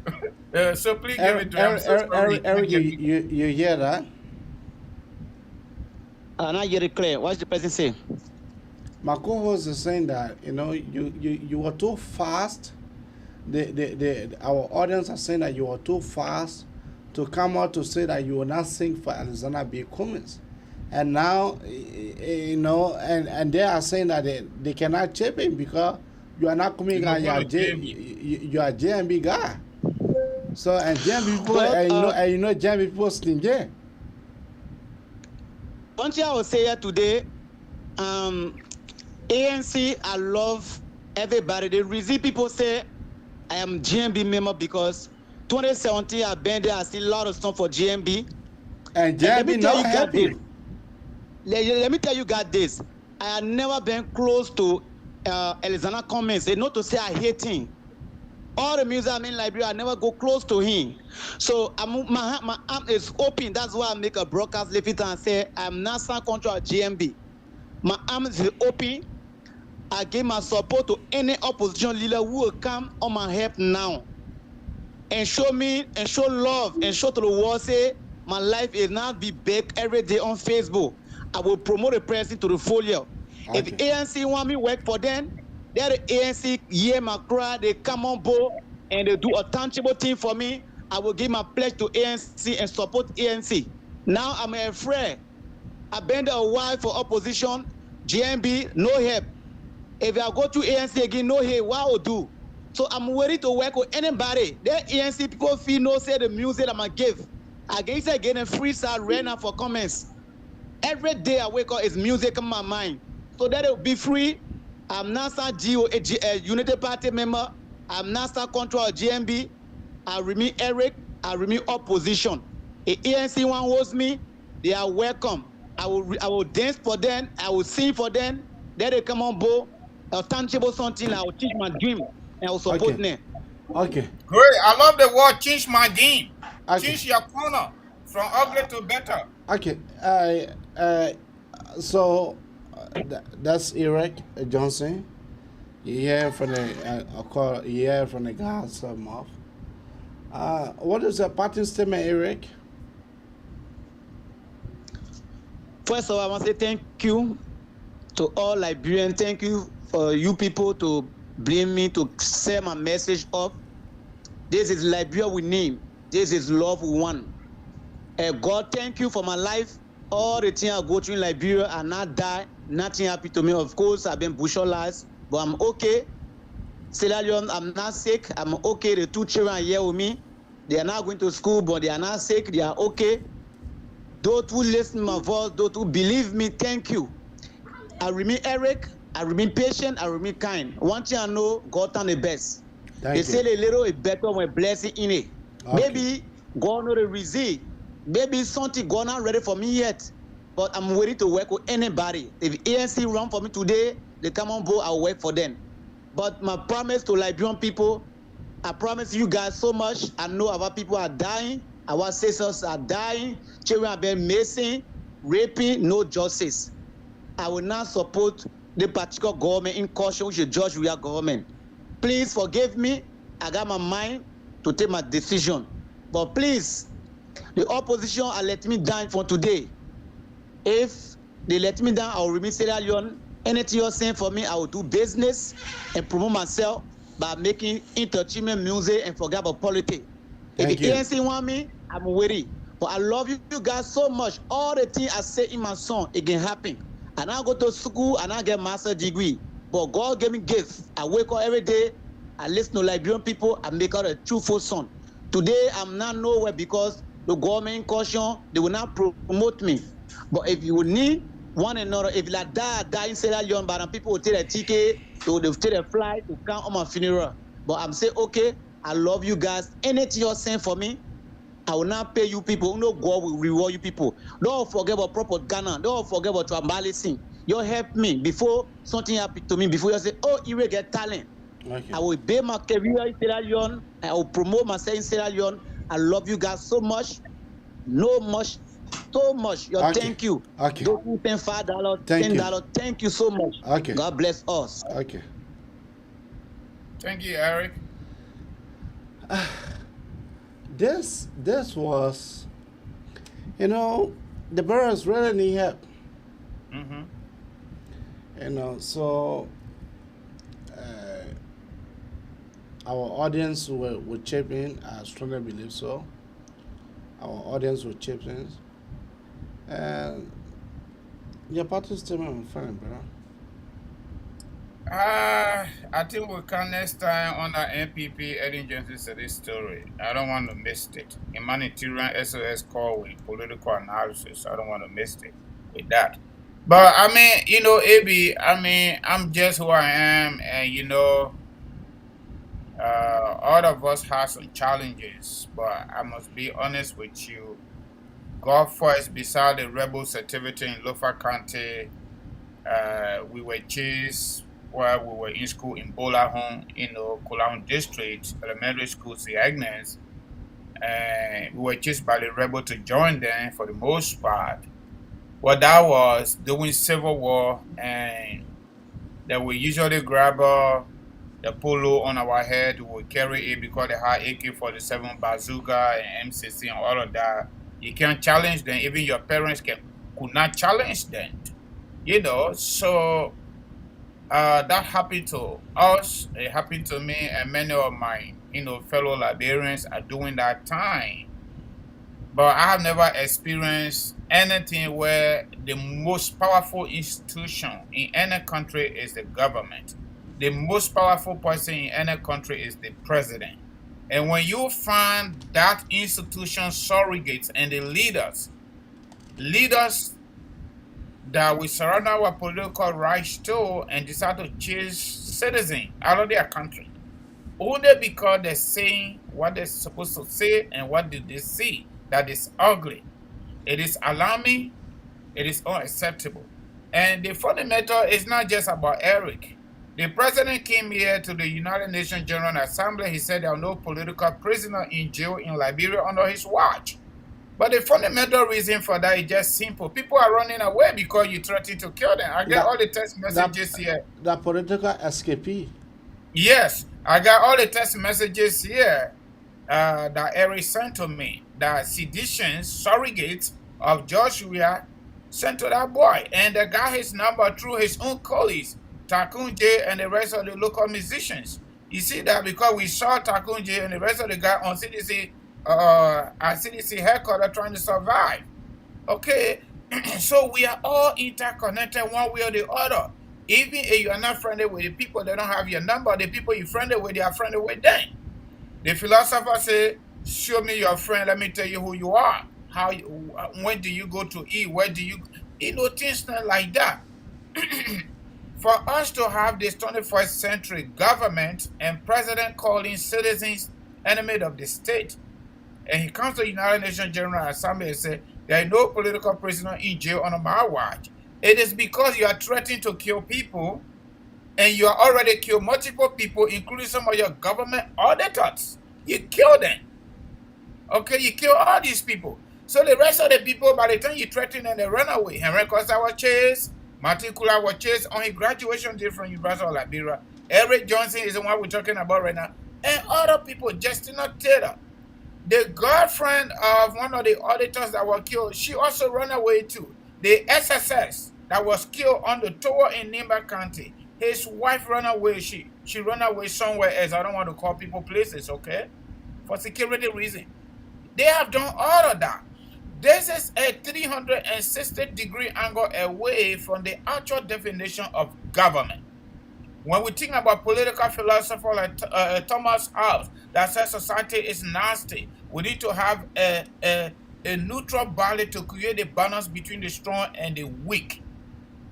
So please give it to him. Eric, you hear that? Not hear it clear. What's the person say? My co-host is saying that you were too fast. Our audience are saying that you were too fast to come out to say that you will not sing for Alexander B. Cummings. And now, and they are saying that they cannot chip him because you are not coming out. You are JMB guy. So and JMB people, JMB people stingy. One thing I will say here today, ANC, I love everybody. The reason people say I am GMB member because 2017 I've been there. I see a lot of stuff for GMB. And GMB not happy. Let me tell you guys this. I have never been close to Alexander Cummings. Not to say I hate him. All the music I'm in Liberia, I never go close to him. So my arm is open. That's why I make a broadcast later and say I'm not some control of GMB. My arm is open. I give my support to any opposition leader who will come on my help now. And show me and show love and show to the world say my life is not be back every day on Facebook. I will promote the president to the full year. Okay. If ANC want me work for them, they're the ANC, yeah, my cry, they come on board and they do a tangible thing for me. I will give my pledge to ANC and support ANC. Now I'm afraid. I've been a while for opposition, GMB, no help. If I go to ANC again, no help, what I will do? So I'm ready to work with anybody. The ANC people feel no say the music I'm going to give. I guess I get a free style right now for comments. Every day I wake up, is music in my mind. So that it will be free. I'm not a Unity Party member. I'm not a control of GMB. I remain Eric. I remain opposition. If ANC one hosts me, they are welcome. I will dance for them. I will sing for them. Then they come on board. A tangible something. I will teach my dream. and I will support them. Okay. Great. I love the word change my game. Okay. Change your corner from ugly to better. Okay. So that's Eric Johnson. You hear from the God's mouth. What is the parting statement, Eric? First of all, I want to say thank you to all Liberians. Thank you for you people to blame me to send my message up. This is Liberia we need. This is love we want. God, thank you for my life. All the things I go through in Liberia and not die. Nothing happened to me. Of course, I've been brutalized, but I'm okay. Sierra Leone, I'm not sick. I'm okay. The 2 children are here with me. They are not going to school, but they are not sick. They are okay. Those who listen to my voice, those who believe me, thank you. I remain Eric. I remain patient. I remain kind. One thing I know, God done the best. They say a little is better when blessing in it. Okay. Maybe God know the reason. Maybe something God not ready for me yet. But I'm ready to work with anybody. If ANC run for me today, they come on board, I'll work for them. But my promise to Liberian people, I promise you guys so much. I know our people are dying. Our sisters are dying. Children are being missing, raping, no justice. I will not support the particular government in caution, which is George Weah government. Please forgive me. I got my mind to take my decision. But please, the opposition are letting me down for today. If they let me down, I will remain Sierra Leone. Anything you're saying for me, I will do business and promote myself by making entertainment music and forget about politics. If the ANC want me, I'm ready. But I love you guys so much. All the things I say in my song, it can happen. And I go to school and I get master's degree. But God gave me gifts. I wake up every day, I listen to Liberian people, I make out a truthful song. Today, I'm not nowhere because the government caution, they will not promote me. But if you need one another, if you like die in Sierra Leone, but people will take a ticket, they'll take a flight to come on my funeral. But I'm saying, okay, I love you guys. Anything you're saying for me, I will not pay you people. No, God will reward you people. Don't forget about propaganda. Don't forget about tribalism. You help me before something happened to me. Before you say, oh, you will get talent. Okay. I will build my career in Sierra Leone. I will promote myself in Sierra Leone. I love you guys so much. So much. Thank you. Okay. Those who spend $5, $10. Thank you so much. Okay. God bless us. Okay. Thank you, Eric. This was, the brothers really need help. So our audience will chip in. I strongly believe so. Our audience will chip in. And your party statement, my friend, brother. I think we'll come next time on the NPP agency to this story. I don't want to miss it. Humanitarian SOS call with political analysis. I don't want to miss it with that. But I mean, AB, I'm just who I am, and all of us have some challenges, but I must be honest with you. God first, beside the rebels activity in Lofa County, we were chased while we were in school in Bolahon, Kolahon District, elementary school, the Agnes. And we were chased by the rebel to join them for the most part. What that was doing civil war, and that we usually grab the polo on our head, we would carry it because they had AK-47 bazooka and M16 and all of that. You can't challenge them. Even your parents could not challenge them. So that happened to us. It happened to me, and many of my fellow Liberians are doing that time. But I have never experienced anything where the most powerful institution in any country is the government. The most powerful person in any country is the president. And when you find that institution surrogates and the leaders that we surround our political rights to and decide to chase citizens out of their country, only because they're saying what they're supposed to say and what did they see that is ugly. It is alarming. It is unacceptable. And the funny matter is not just about Eric. The president came here to the United Nations General Assembly. He said there are no political prisoners in jail in Liberia under his watch. But the fundamental reason for that is just simple. People are running away because you threaten to kill them. I get all the text messages here. The political escapee. Yes, I got all the text messages here that Eric sent to me. The seditions, surrogates of George Weah sent to that boy. And they got his number through his own colleagues, Takunje and the rest of the local musicians. You see that because we saw Takunje and the rest of the guys on CDC headquarters trying to survive. Okay, so we are all interconnected one way or the other. Even if you are not friendly with the people, they don't have your number. The people you're friendly with, they are friendly with them. The philosopher say, show me your friend, let me tell you who you are. When do you go to eat? Where do you, things not like that. For us to have this 21st century government and president calling citizens enemy of the state, and he comes to the United Nations General Assembly and says, there are no political prisoners in jail under my watch. It is because you are threatening to kill people, and you are already killed multiple people, including some of your government auditors. You kill them. Okay, you kill all these people. So the rest of the people, by the time you threaten them, they run away. Henry Costa was chased. Martin Kula was chased on his graduation day from University of Liberia. Eric Johnson is the one we're talking about right now. And other people, Justina Taylor, the girlfriend of one of the auditors that were killed, she also ran away too. The SSS that was killed on the tower in Nimba County, his wife ran away. She ran away somewhere else. I don't want to call people places, okay? For security reasons. They have done all of that. This is a 360-degree angle away from the actual definition of government. When we think about political philosopher like Thomas Hobbes that says society is nasty, we need to have a neutral body to create a balance between the strong and the weak.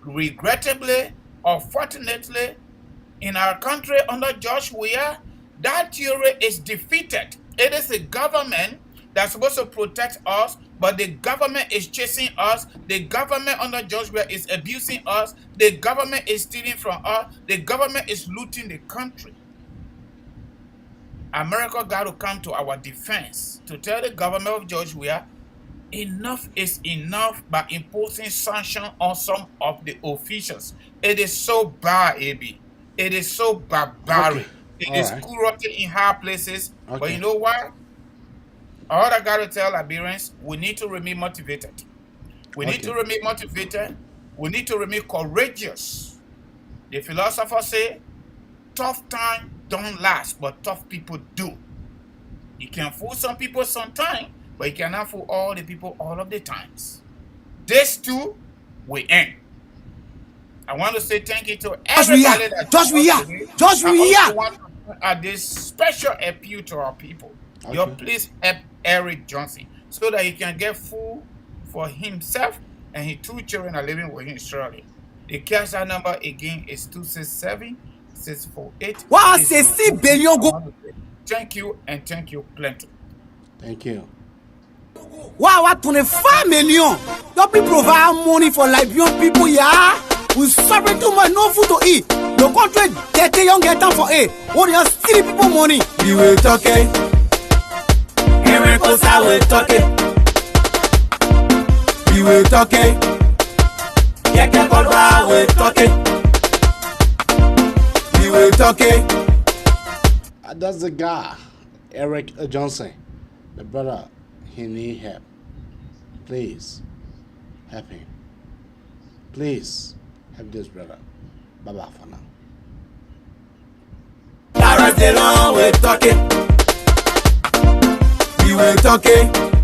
Regrettably or fortunately, in our country under George Weah, that theory is defeated. It is the government that's supposed to protect us, but the government is chasing us. The government under George Weah is abusing us. The government is stealing from us. The government is looting the country. America got to come to our defense to tell the government of George Weah, enough is enough by imposing sanctions on some of the officials. It is so bad, AB. It is so barbaric. Okay. It is cruelty in high places. Okay. But you know what? All I got to tell Liberians, we need to remain motivated. We need to remain motivated. We need to remain courageous. The philosopher say, tough time don't last, but tough people do. You can fool some people sometimes, but you cannot fool all the people all of the times. This too will end. I want to say thank you to everybody that Josh Weah. I want to add this special appeal to our people. You please help Eric Johnson so that he can get food for himself and his 2 children are living with him in Australia. The cash out number again is 267-648. Wow, c'est 6 billion go. Thank you and thank you plenty. Thank you. Wow, 25 million. Don't be provide money for Liberian people, yeah. We suffer too much, no food to eat. The country dirty, young get time for it. What are stealing people money? We will talk it. Here goes how we talk it. We will talk it. Yeah, can't go how we talk it. We will talk it. That's the guy, Eric Johnson. The brother, he need help. Please, help him. Please, help this brother. Bye-bye for now. Direct the long way talking. We will talk it.